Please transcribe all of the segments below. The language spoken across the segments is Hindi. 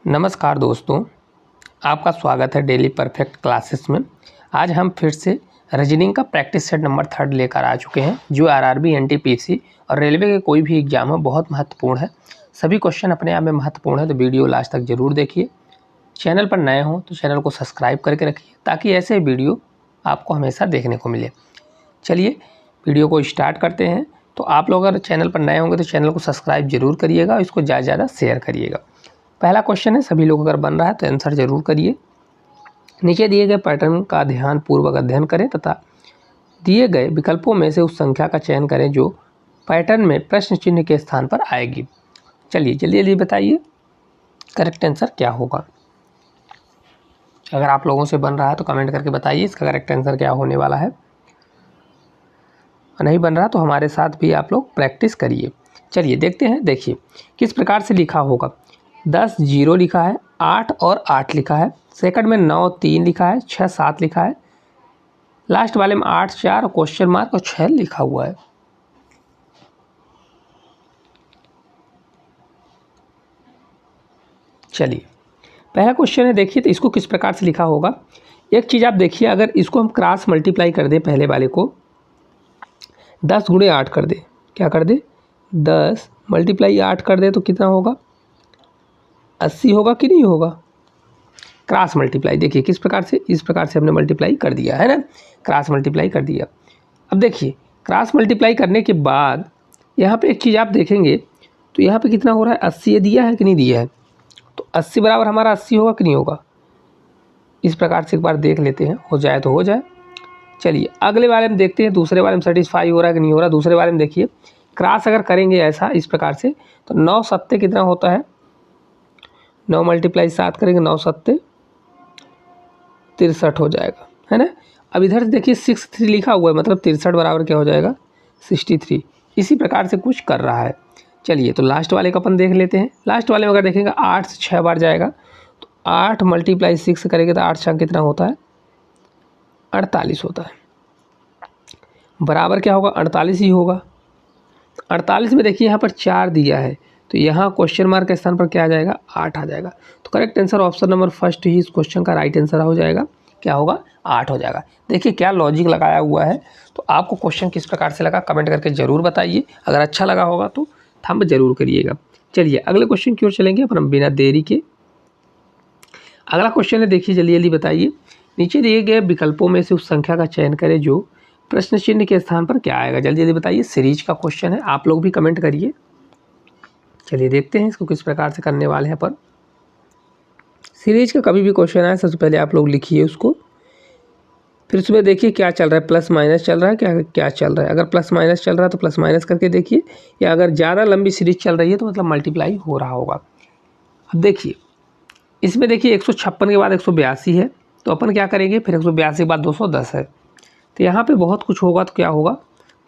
नमस्कार दोस्तों, आपका स्वागत है डेली परफेक्ट क्लासेस में। आज हम फिर से रीजनिंग का प्रैक्टिस सेट नंबर 3 लेकर आ चुके हैं, जो आरआरबी, एनटीपीसी और रेलवे के कोई भी एग्जाम हो बहुत महत्वपूर्ण है। सभी क्वेश्चन अपने आप में महत्वपूर्ण है, तो वीडियो लास्ट तक जरूर देखिए। चैनल पर नए हों तो चैनल को सब्सक्राइब करके रखिए, ताकि ऐसे वीडियो आपको हमेशा देखने को मिले। चलिए वीडियो को स्टार्ट करते हैं। तो आप लोग अगर चैनल पर नए होंगे तो चैनल को सब्सक्राइब जरूर करिएगा और इसको ज़्यादा से ज़्यादा शेयर करिएगा। पहला क्वेश्चन है, सभी लोग अगर बन रहा है तो आंसर जरूर करिए। नीचे दिए गए पैटर्न का ध्यानपूर्वक अध्ययन करें तथा दिए गए विकल्पों में से उस संख्या का चयन करें जो पैटर्न में प्रश्न चिन्ह के स्थान पर आएगी। चलिए जल्दी जल्दी बताइए करेक्ट आंसर क्या होगा। अगर आप लोगों से बन रहा है तो कमेंट करके बताइए इसका करेक्ट आंसर क्या होने वाला है। नहीं बन रहा तो हमारे साथ भी आप लोग प्रैक्टिस करिए। चलिए देखते हैं। देखिए किस प्रकार से लिखा होगा। 10 0 लिखा है, 8 और 8 लिखा है, सेकंड में 9 3 लिखा है, 6 7 लिखा है, लास्ट वाले में 8 4 क्वेश्चन मार्क और 6 लिखा हुआ है। चलिए पहला क्वेश्चन है, देखिए तो इसको किस प्रकार से लिखा होगा। एक चीज़ आप देखिए, अगर इसको हम क्रॉस मल्टीप्लाई कर दें, पहले वाले को 10 गुणे 8 कर दे, क्या कर दे 10 मल्टीप्लाई 8 कर दे तो कितना होगा 80 होगा कि नहीं होगा। क्रॉस मल्टीप्लाई देखिए किस प्रकार से, इस प्रकार से हमने मल्टीप्लाई कर दिया है ना, क्रॉस मल्टीप्लाई कर दिया। अब देखिए क्रॉस मल्टीप्लाई करने के बाद यहाँ पे एक चीज़ आप देखेंगे तो यहाँ पे कितना हो रहा है 80 ये दिया है कि नहीं दिया है, तो 80 बराबर हमारा 80 होगा कि नहीं होगा। इस प्रकार से एक बार देख लेते हैं, हो जाए तो हो जाए। चलिए अगले वाले में देखते हैं, दूसरे वाले में सेटिस्फाई हो रहा है कि नहीं हो रहा। दूसरे वाले में देखिए क्रॉस अगर करेंगे ऐसा इस प्रकार से तो 9 7 कितना होता है, 9 मल्टीप्लाई 7 करेंगे 9 7 63 हो जाएगा, है ना। अब इधर से देखिए 6 3 लिखा हुआ है, मतलब 63 बराबर क्या हो जाएगा 63। इसी प्रकार से कुछ कर रहा है। चलिए तो लास्ट वाले का अपन देख लेते हैं। लास्ट वाले में अगर देखेंगे 8 से 6 बार जाएगा तो 8 मल्टीप्लाई 6 करेंगे तो 8 6 कितना होता है 48 होता है, बराबर क्या होगा 48 ही होगा। 48 में देखिए यहाँ पर 4 दिया है तो यहाँ क्वेश्चन मार्क के स्थान पर क्या आ जाएगा 8 आ जाएगा। तो correct answer option number first ही इस क्वेश्चन का राइट आंसर हो जाएगा। क्या होगा 8 हो जाएगा। देखिए क्या लॉजिक लगाया हुआ है। तो आपको क्वेश्चन किस प्रकार से लगा कमेंट करके ज़रूर बताइए। अगर अच्छा लगा होगा तो थंब जरूर करिएगा। चलिए अगले क्वेश्चन की ओर चलेंगे अपन बिना देरी के। अगला क्वेश्चन है, देखिए जल्दी जल्दी बताइए। नीचे दिए गए विकल्पों में से उस संख्या का चयन करें जो प्रश्न चिन्ह के स्थान पर क्या आएगा। जल्दी जल्दी बताइए। सीरीज का क्वेश्चन है, आप लोग भी कमेंट करिए। चलिए देखते हैं इसको किस प्रकार से करने वाले हैं। पर सीरीज का कभी भी क्वेश्चन आए सबसे पहले आप लोग लिखिए उसको, फिर उसमें देखिए क्या चल रहा है, प्लस माइनस चल रहा है, क्या चल रहा है। अगर प्लस माइनस चल रहा है तो प्लस माइनस करके देखिए, या अगर ज़्यादा लंबी सीरीज चल रही है तो मतलब मल्टीप्लाई हो रहा होगा। अब देखिए इसमें देखिए 156 के बाद 182 है तो अपन क्या करेंगे, फिर 182 के बाद 210 है तो यहाँ पे बहुत कुछ होगा, तो क्या होगा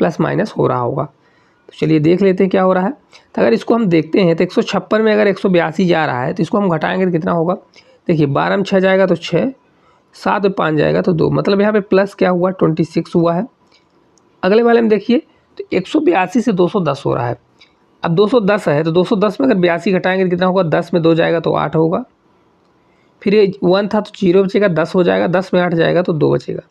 प्लस माइनस हो रहा होगा। तो चलिए देख लेते हैं क्या हो रहा है। तो अगर इसको हम देखते हैं तो 156 में अगर 182 जा रहा है तो इसको हम घटाएंगे तो कितना होगा। देखिए 12 में 6 जाएगा तो 6, 7 में 5 जाएगा तो 2, मतलब यहाँ पे प्लस क्या हुआ 26 हुआ है। अगले वाले में देखिए तो 182 से 210 हो रहा है। अब 210 है तो 210 में अगर 82 घटाएंगे तो कितना होगा, 10 में 2 जाएगा तो 8 होगा। फिर ये 1 था तो 0 बचेगा, 10 हो जाएगा, 10 में 8 जाएगा तो 2 बचेगा,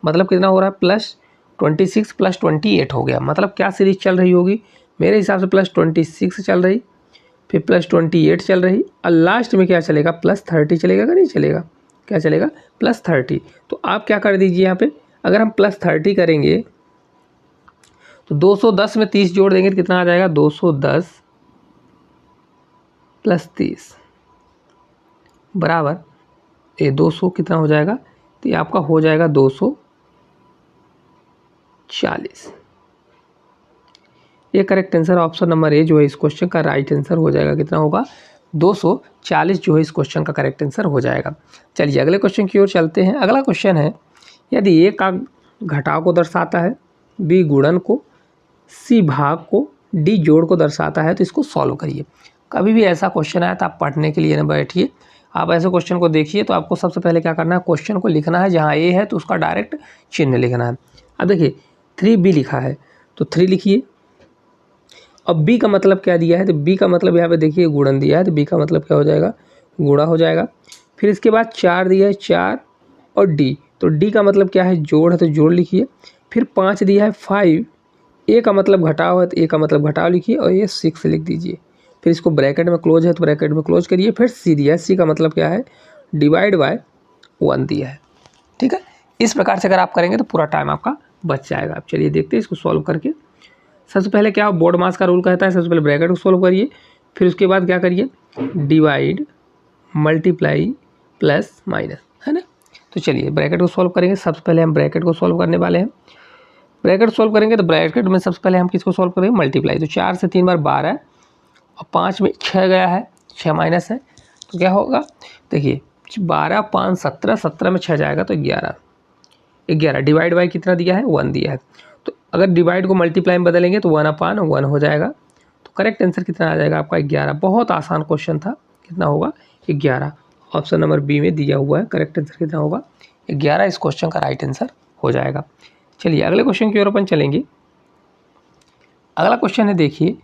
मतलब कितना हो रहा है प्लस 26 प्लस 28 हो गया। मतलब क्या सीरीज चल रही होगी, मेरे हिसाब से प्लस 26 चल रही, फिर प्लस 28 चल रही, और लास्ट में क्या चलेगा प्लस 30 चलेगा कि नहीं चलेगा, क्या चलेगा प्लस 30। तो आप क्या कर दीजिए यहाँ पे, अगर हम प्लस 30 करेंगे तो 210 में 30 जोड़ देंगे तो कितना आ जाएगा 210 प्लस 30 बराबर ये 200 कितना हो जाएगा, तो ये आपका हो जाएगा 240। ये करेक्ट आंसर ऑप्शन नंबर ए जो है इस क्वेश्चन का राइट आंसर हो जाएगा। कितना होगा 240 जो है इस क्वेश्चन का करेक्ट आंसर हो जाएगा। चलिए अगले क्वेश्चन की ओर चलते हैं। अगला क्वेश्चन है, यदि ए का घटाव को दर्शाता है, बी गुणन को, सी भाग को, डी जोड़ को दर्शाता है तो इसको सॉल्व करिए। कभी भी ऐसा क्वेश्चन आया तो आप पढ़ने के लिए ना बैठिए, आप ऐसे क्वेश्चन को देखिए। तो आपको सबसे पहले क्या करना है, क्वेश्चन को लिखना है, जहाँ ए है तो उसका डायरेक्ट चिन्ह लिखना है। अब देखिए 3b लिखा है तो 3 लिखिए। अब b का मतलब क्या दिया है, तो b का मतलब यहाँ पे देखिए गुणन दिया है, तो b का मतलब क्या हो जाएगा गुणा हो जाएगा। फिर इसके बाद 4 दिया है, 4 और डी, तो डी का मतलब क्या है, जोड़ है तो जोड़ लिखिए। फिर 5 दिया है 5, ए का मतलब घटाव है तो ए का मतलब घटाव लिखिए और ये 6 लिख दीजिए। फिर इसको ब्रैकेट में क्लोज है तो ब्रैकेट में क्लोज करिए। फिर सी दिया है, सी का मतलब क्या है, डिवाइड बाय 1 दिया है। ठीक है, इस प्रकार से अगर आप करेंगे तो पूरा टाइम आपका बच जाएगा। अब चलिए देखते हैं इसको सॉल्व करके। सबसे पहले क्या बोर्ड मास का रूल कहता है, सबसे पहले ब्रैकेट को सॉल्व करिए। फिर उसके बाद क्या करिए, डिवाइड मल्टीप्लाई प्लस माइनस, है ना। तो चलिए ब्रैकेट को सॉल्व करेंगे। सबसे पहले हम ब्रैकेट को सॉल्व करने वाले हैं। ब्रैकेट सॉल्व करेंगे तो ब्रैकेट में सबसे पहले हम किसको सॉल्व करेंगे, मल्टीप्लाई। तो 4 से 3 बार 12 और 5 में 6 गया है, 6 माइनस है तो क्या होगा, देखिए 12 5 17, 17 में 6 जाएगा तो 11, 11 डिवाइड बाई कितना दिया है, 1 दिया है। तो अगर डिवाइड को मल्टीप्लाई में बदलेंगे तो 1/1 हो जाएगा। तो करेक्ट आंसर कितना आ जाएगा आपका, 11। बहुत आसान क्वेश्चन था, कितना होगा 11। ऑप्शन नंबर बी में दिया हुआ है, करेक्ट आंसर कितना होगा 11, इस क्वेश्चन का राइट आंसर हो जाएगा। चलिए अगले क्वेश्चन की ओर अपन चलेंगे। अगला क्वेश्चन है, देखिए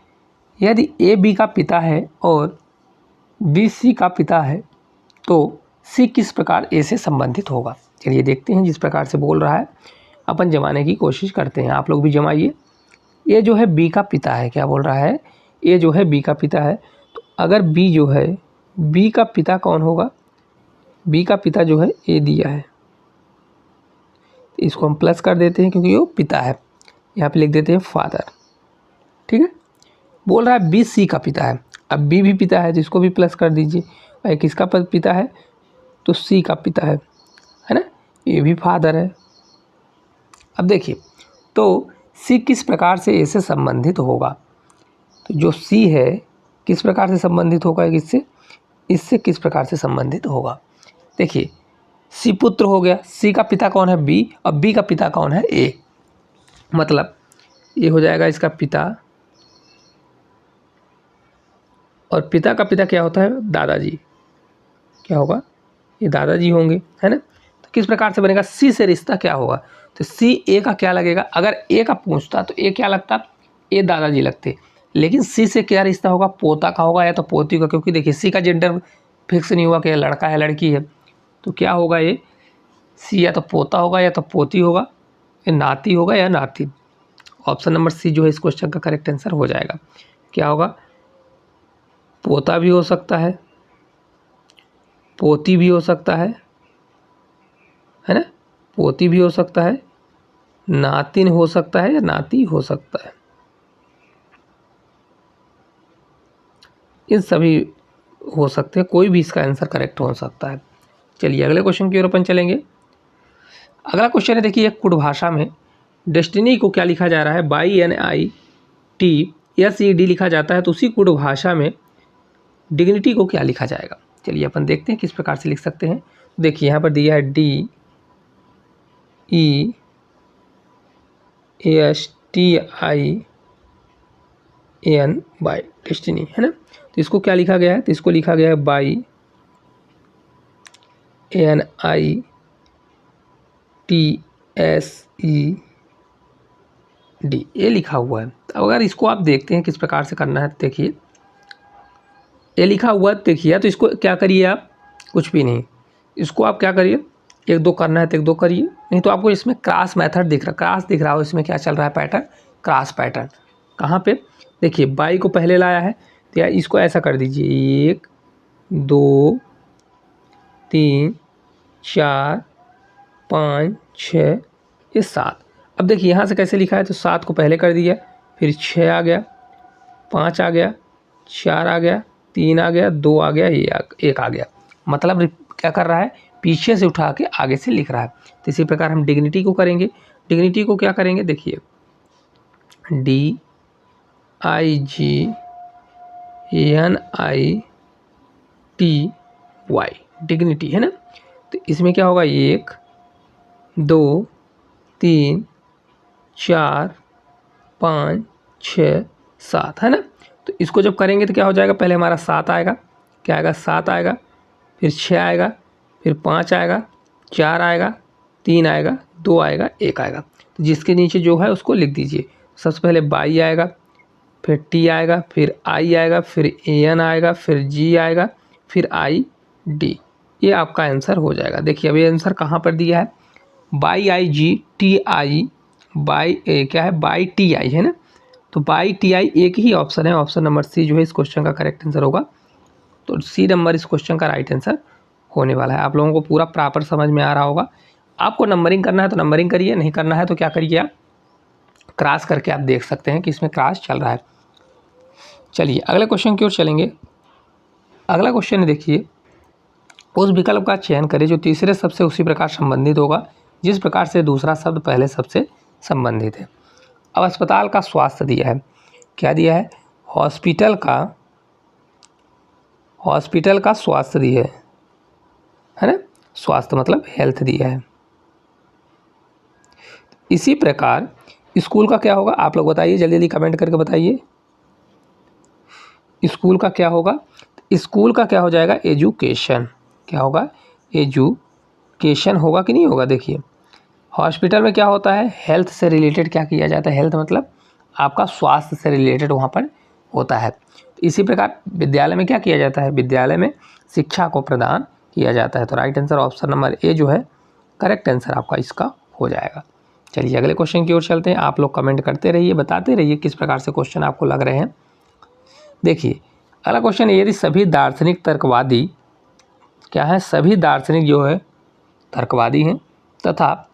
यदि ए बी का पिता है और बी सी का पिता है तो सी किस प्रकार ए से संबंधित होगा। चलिए देखते हैं, जिस प्रकार से बोल रहा है अपन जमाने की कोशिश करते हैं, आप लोग भी जमाइए। ये जो है बी का पिता है, क्या बोल रहा है, ये जो है बी का पिता है। तो अगर बी जो है, बी का पिता कौन होगा, बी का पिता जो है ए दिया है, इसको हम प्लस कर देते हैं क्योंकि वो पिता है, यहाँ पे लिख देते हैं फादर। ठीक है, बोल रहा है बी सी का पिता है। अब बी भी पिता है तो इसको भी प्लस कर दीजिए। भाई किसका पिता है, तो सी का पिता है ना, ये भी फादर है। अब देखिए तो सी किस प्रकार से ए से संबंधित होगा, तो जो सी है किस प्रकार से संबंधित होगा इससे, इससे किस प्रकार से संबंधित होगा। देखिए सी पुत्र हो गया, सी का पिता कौन है, बी, और बी का पिता कौन है, ए। मतलब ये हो जाएगा इसका पिता, और पिता का पिता क्या होता है, दादाजी, क्या होगा, ये दादाजी होंगे, है ना। तो किस प्रकार से बनेगा, सी से रिश्ता क्या होगा, तो सी ए का क्या लगेगा, अगर ए का पूछता तो ए क्या लगता, ए दादाजी लगते। लेकिन सी से क्या रिश्ता होगा, पोता का होगा या तो पोती का, क्योंकि देखिए सी का जेंडर फिक्स नहीं हुआ कि लड़का है लड़की है। तो क्या होगा, ये सी या तो पोता होगा या तो पोती होगा, ये नाती होगा या नाती। ऑप्शन नंबर सी जो है इस क्वेश्चन का करेक्ट आंसर हो जाएगा। क्या होगा, पोता भी हो सकता है, पोती भी हो सकता है ना, पोती भी हो सकता है, नातिन हो सकता है या नाती हो सकता है, इन सभी हो सकते हैं, कोई भी इसका आंसर करेक्ट हो सकता है। चलिए अगले क्वेश्चन की ओर अपन चलेंगे। अगला क्वेश्चन है, देखिए एक कुट भाषा में डेस्टिनी को क्या लिखा जा रहा है, YNITSED लिखा जाता है, तो उसी कुट भाषा में डिग्निटी को क्या लिखा जाएगा। चलिए अपन देखते हैं किस प्रकार से लिख सकते हैं। देखिए यहाँ पर दिया है DESTIN बाई डेस्टिनी, है ना। तो इसको क्या लिखा गया है, तो इसको लिखा गया है बाई NITSED, ये लिखा हुआ है। तो अगर इसको आप देखते हैं किस प्रकार से करना है, देखिए ये लिखा हुआ है, देखिए तो इसको क्या करिए आप, कुछ भी नहीं, इसको आप क्या करिए, 1 2 करना है तो 1 2 करिए, नहीं तो आपको इसमें क्रॉस मेथड दिख रहा, क्रॉस दिख रहा हो, इसमें क्या चल रहा है पैटर्न, क्रॉस पैटर्न। कहाँ पे, देखिए बाई को पहले लाया है तो या इसको ऐसा कर दीजिए, 1 2 3 4 5 6 ये 7। अब देखिए यहाँ से कैसे लिखा है, तो 7 को पहले कर दिया, फिर 6 आ गया, 5 आ गया, 4 आ गया, 3 आ गया, 2 आ गया, ये 1 आ गया। मतलब क्या कर रहा है, पीछे से उठा के आगे से लिख रहा है। तो इसी प्रकार हम डिग्निटी को करेंगे। डिग्निटी को क्या करेंगे, देखिए DIGNITY डिग्निटी, है ना। तो इसमें क्या होगा, 1 2 3 4 5 6 7, है ना। तो इसको जब करेंगे तो क्या हो जाएगा, पहले हमारा 7 आएगा, क्या आएगा, 7 आएगा, फिर 6 आएगा, फिर 5 आएगा, 4 आएगा, 3 आएगा, 2 आएगा, 1 आएगा। तो जिसके नीचे जो है उसको लिख दीजिए। सबसे पहले बाई आएगा, फिर टी आएगा, फिर आई आएगा, फिर एन आएगा, फिर जी आएगा, फिर आई डी, ये आपका आंसर हो जाएगा। देखिए अभी आंसर कहाँ पर दिया है, by I G T I by क्या है, बाई टी आई है ना, तो बाई टी आई एक ही ऑप्शन है, ऑप्शन नंबर सी जो है इस क्वेश्चन का करेक्ट आंसर होगा। तो सी नंबर इस क्वेश्चन का राइट आंसर होने वाला है। आप लोगों को पूरा प्रॉपर समझ में आ रहा होगा। आपको नंबरिंग करना है तो नंबरिंग करिए, नहीं करना है तो क्या करिए आप क्रॉस करके आप देख सकते हैं कि इसमें क्रॉस चल रहा है। चलिए अगले क्वेश्चन की ओर चलेंगे। अगला क्वेश्चन है, देखिए उस विकल्प का चयन करें जो तीसरे शब्द से उसी प्रकार संबंधित होगा जिस प्रकार से दूसरा शब्द पहले शब्द से संबंधित है। अब अस्पताल का स्वास्थ्य दिया है, क्या दिया है, हॉस्पिटल का स्वास्थ्य दिया है ना, स्वास्थ्य मतलब हेल्थ दिया है। इसी प्रकार स्कूल का क्या होगा, आप लोग बताइए, जल्दी जल्दी कमेंट करके बताइए। स्कूल का क्या होगा, स्कूल का क्या हो जाएगा, एजुकेशन, क्या होगा, एजुकेशन होगा कि नहीं होगा। देखिए हॉस्पिटल में क्या होता है, हेल्थ से रिलेटेड क्या किया जाता है, हेल्थ मतलब आपका स्वास्थ्य से रिलेटेड वहाँ पर होता है। इसी प्रकार विद्यालय में क्या किया जाता है, विद्यालय में शिक्षा को प्रदान किया जाता है। तो राइट आंसर ऑप्शन नंबर ए जो है करेक्ट आंसर आपका इसका हो जाएगा। चलिए अगले क्वेश्चन की ओर चलते हैं। आप लोग कमेंट करते रहिए, बताते रहिए किस प्रकार से क्वेश्चन आपको लग रहे हैं। देखिए अगला क्वेश्चन है, यदि सभी दार्शनिक तर्कवादी क्या है, सभी दार्शनिक जो है तर्कवादी हैं तथा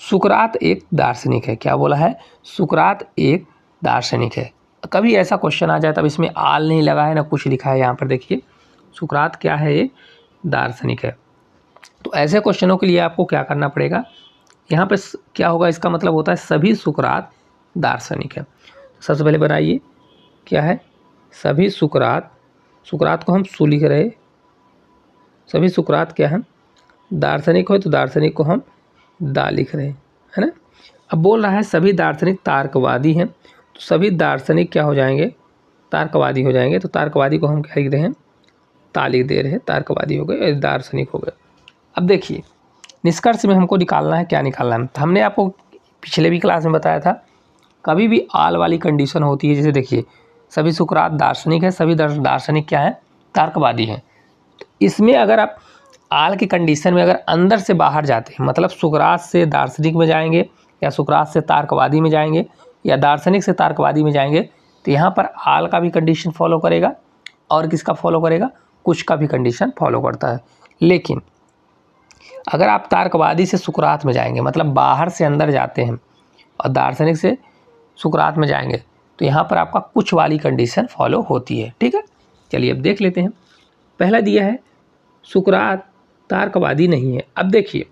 सुकरात एक दार्शनिक है, क्या बोला है, सुकरात एक दार्शनिक है। कभी ऐसा क्वेश्चन आ जाए तब इसमें आल नहीं लगा है ना कुछ लिखा है, यहाँ पर देखिए सुकरात क्या है, एक दार्शनिक है। तो ऐसे क्वेश्चनों के लिए आपको क्या करना पड़ेगा, यहाँ पे क्या होगा, इसका मतलब होता है सभी सुकरात दार्शनिक है। सबसे पहले बनाइए क्या है, सभी सुकरात, सुकरात को हम सु लिख रहे, सभी सुकरात क्या है, दार्शनिक हो तो दार्शनिक को हम दा लिख रहे हैं, है ना। अब बोल रहा है सभी दार्शनिक तार्कवादी हैं, तो सभी दार्शनिक क्या हो जाएंगे, तार्कवादी हो जाएंगे। तो तार्कवादी को हम क्या लिख रहे हैं, ता लिख दे रहे हैं, तार्कवादी हो गए, दार्शनिक हो गए। अब देखिए निष्कर्ष में हमको निकालना है, क्या निकालना है, हमने आपको पिछले भी क्लास में बताया था, कभी भी आल वाली कंडीशन होती है, जैसे देखिए सभी सुकरात दार्शनिक है, सभी दार्शनिक क्या है, तार्कवादी हैं। तो इसमें अगर आप आल की कंडीशन में अगर अंदर से बाहर जाते हैं, मतलब सुकरात से दार्शनिक में जाएंगे या सुकरात से तार्कवादी में जाएंगे या दार्शनिक से तार्कवादी में जाएंगे, तो यहाँ पर आल का भी कंडीशन फॉलो करेगा और किसका फॉलो करेगा, कुछ का भी कंडीशन फॉलो करता है। लेकिन अगर आप तार्कवादी से सुकरात में जाएंगे, मतलब बाहर से अंदर जाते हैं, और दार्शनिक से सुकरात में जाएंगे, तो यहाँ पर आपका कुछ वाली कंडीशन फॉलो होती है। ठीक है, चलिए अब देख लेते हैं। पहला दिया है सुकरात तार्कवादी नहीं है। अब देखिए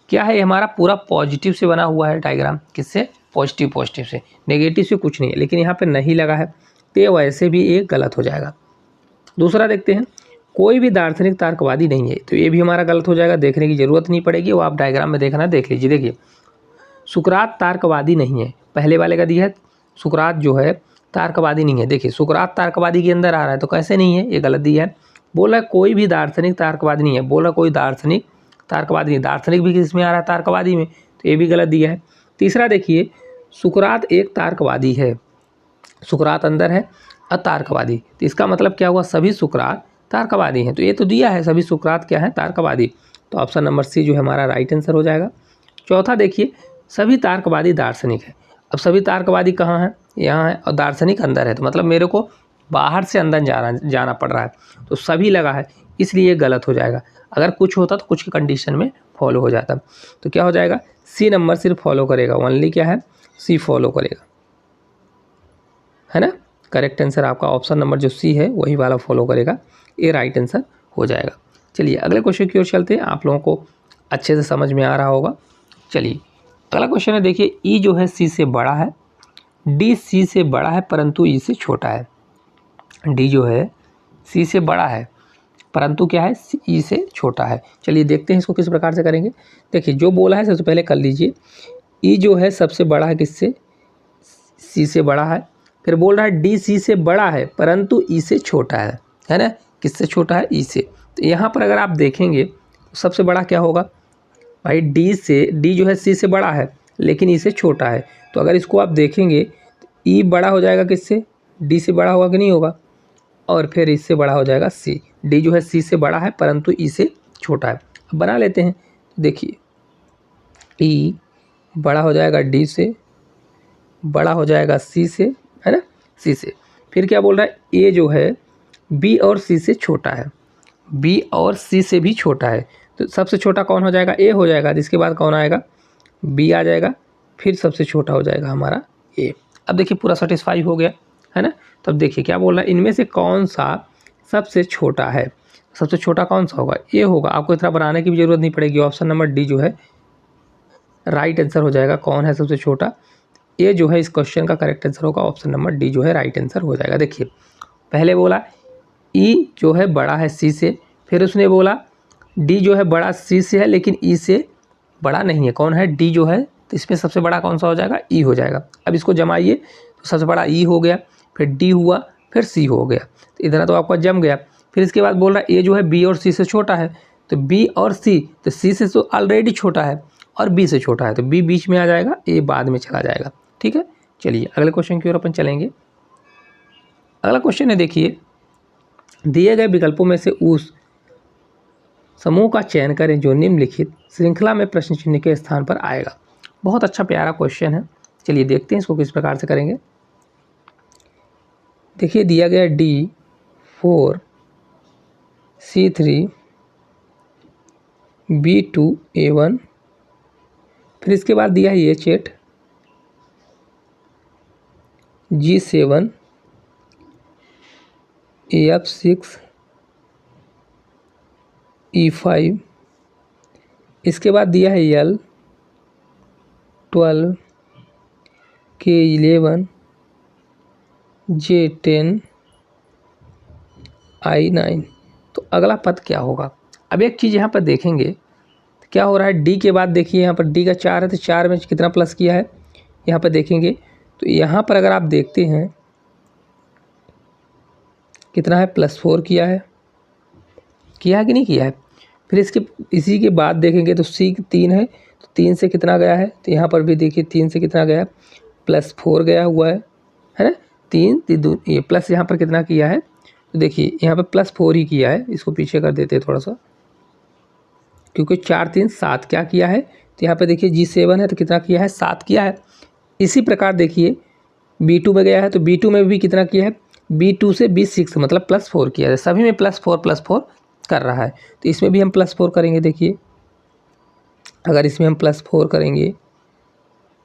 क्या है, हमारा पूरा पॉजिटिव से बना हुआ है डायग्राम, किससे, पॉजिटिव से, नेगेटिव से कुछ नहीं है, लेकिन यहाँ पे नहीं लगा है तो ये वैसे भी एक गलत हो जाएगा। दूसरा देखते हैं, कोई भी दार्शनिक तार्कवादी नहीं है, तो ये भी हमारा गलत हो जाएगा, देखने की ज़रूरत नहीं पड़ेगी, वो आप डायग्राम में देखना, देख लीजिए। देखिए सुकरात तार्कवादी नहीं है, पहले वाले का दिया है सुकरात जो है तार्कवादी नहीं है। देखिए सुकरात तार्कवादी के अंदर आ रहा है, तो कैसे नहीं है, ये गलत दिया है। बोला कोई भी दार्शनिक तार्कवादी नहीं है, बोला कोई दार्शनिक तार्कवादी नहीं, दार्शनिक भी किसमें आ रहा है, तार्कवादी में, तो ये भी गलत दिया है। तीसरा देखिए सुकरात एक तार्कवादी है, सुकरात अंदर है अतार्कवादी, तो इसका मतलब क्या हुआ, सभी सुकरात तार्कवादी हैं, तो ये तो दिया है सभी सुकरात क्या है, तार्कवादी। तो ऑप्शन नंबर सी जो है हमारा राइट आंसर हो जाएगा। चौथा देखिए सभी तार्कवादी दार्शनिक है। अब सभी तार्कवादी कहाँ हैं, यहाँ है, और दार्शनिक अंदर है, तो मतलब मेरे को बाहर से अंदर जाना पड़ रहा है, तो सभी लगा है, इसलिए गलत हो जाएगा। अगर कुछ होता तो कुछ की कंडीशन में फॉलो हो जाता, तो क्या हो जाएगा, सी नंबर सिर्फ फॉलो करेगा, ओनली क्या है, सी फॉलो करेगा, है ना। करेक्ट आंसर आपका ऑप्शन नंबर जो सी है वही वाला फॉलो करेगा, ये राइट आंसर हो जाएगा। चलिए अगले क्वेश्चन की ओर चलते हैं, आप लोगों को अच्छे से समझ में आ रहा होगा। चलिए अगला क्वेश्चन है, देखिए ई जो है सी से बड़ा है, डी सी से बड़ा है परंतु ई से छोटा है। डी जो है सी से बड़ा है परंतु क्या है, ई से छोटा है। चलिए देखते हैं इसको किस प्रकार से करेंगे। देखिए जो बोला है सबसे पहले कर लीजिए, ई जो है सबसे बड़ा है किससे, सी से बड़ा है, फिर बोल रहा है डी सी से बड़ा है परंतु ई से छोटा है ना, किससे छोटा है, ई से। तो यहाँ पर अगर आप देखेंगे सबसे बड़ा क्या होगा भाई, डी से, डी जो है सी से बड़ा है लेकिन ई से छोटा है, तो अगर इसको आप देखेंगे तो ई बड़ा हो जाएगा किससे, डी से बड़ा होगा कि नहीं होगा, और फिर इससे बड़ा हो जाएगा सी। डी जो है सी से बड़ा है परंतु ई से छोटा है। अब बना लेते हैं। देखिए ई बड़ा हो जाएगा डी से, बड़ा हो जाएगा सी से, है ना, सी से। फिर क्या बोल रहा है, ए जो है बी और सी से छोटा है, बी और सी से भी छोटा है। तो सबसे छोटा कौन हो जाएगा, ए हो जाएगा। जिसके बाद कौन आएगा, बी आ जाएगा, फिर सबसे छोटा हो जाएगा हमारा ए। अब देखिए पूरा सेटिस्फाई हो गया, है ना। तो अब देखिए क्या बोल रहा है, इनमें से कौन सा सबसे छोटा है। सबसे छोटा कौन सा होगा, ए होगा। आपको इतना बनाने की भी जरूरत नहीं पड़ेगी। ऑप्शन नंबर डी जो है राइट आंसर हो जाएगा। कौन है सबसे छोटा, ए जो है इस क्वेश्चन का करेक्ट आंसर होगा। ऑप्शन नंबर डी जो है राइट आंसर हो जाएगा। देखिए पहले बोला ई जो है बड़ा है सी से, फिर उसने बोला डी जो है बड़ा सी से है लेकिन ई से बड़ा नहीं है। कौन है, डी जो है। तो इसमें सबसे बड़ा कौन सा हो जाएगा, ई हो जाएगा। अब इसको जमाइए तो सबसे बड़ा ई हो गया, फिर डी हुआ, फिर सी हो गया। तो इधर तो आपका जम गया। फिर इसके बाद बोल रहा है ए जो है बी और सी से छोटा है। तो बी और सी, तो सी से तो ऑलरेडी छोटा है और बी से छोटा है, तो बी बीच में आ जाएगा, ए बाद में चला जाएगा। ठीक है, चलिए अगले क्वेश्चन की ओर अपन चलेंगे। अगला क्वेश्चन है, देखिए दिए गए विकल्पों में से उस समूह का चयन करें जो निम्नलिखित श्रृंखला में प्रश्न चिन्ह के स्थान पर आएगा। बहुत अच्छा प्यारा क्वेश्चन है। चलिए देखते हैं इसको किस प्रकार से करेंगे। देखिए दिया गया D4 C3 B2 A1, फिर इसके बाद दिया है H8 G7 AF6 E5, इसके बाद दिया है L12 K11 J10 I9। तो अगला पद क्या होगा। अब एक चीज़ यहाँ पर देखेंगे क्या हो रहा है, डी के बाद देखिए यहाँ पर डी का 4 है, तो 4 में कितना प्लस किया है यहाँ पर देखेंगे। तो यहाँ पर अगर आप देखते हैं कितना है, +4 किया है कि नहीं किया है। फिर इसके इसी के बाद देखेंगे तो सी 3 है, तो 3 से कितना गया है, तो यहाँ पर भी देखिए 3 से कितना गया है, +4 गया हुआ है ना। 3 ये प्लस यहाँ पर कितना किया है, तो देखिए यहाँ पर +4 ही किया है। इसको पीछे कर देते हैं थोड़ा सा, क्योंकि 4 3 7 क्या किया है। तो यहाँ पे देखिए G7 है तो कितना किया है, 7 किया है। इसी प्रकार देखिए B2 में गया है, तो B2 में भी कितना किया है, B2 से B6 मतलब +4 किया है। सभी में +4 कर रहा है, तो इसमें भी हम +4 करेंगे। देखिए अगर इसमें हम +4 करेंगे,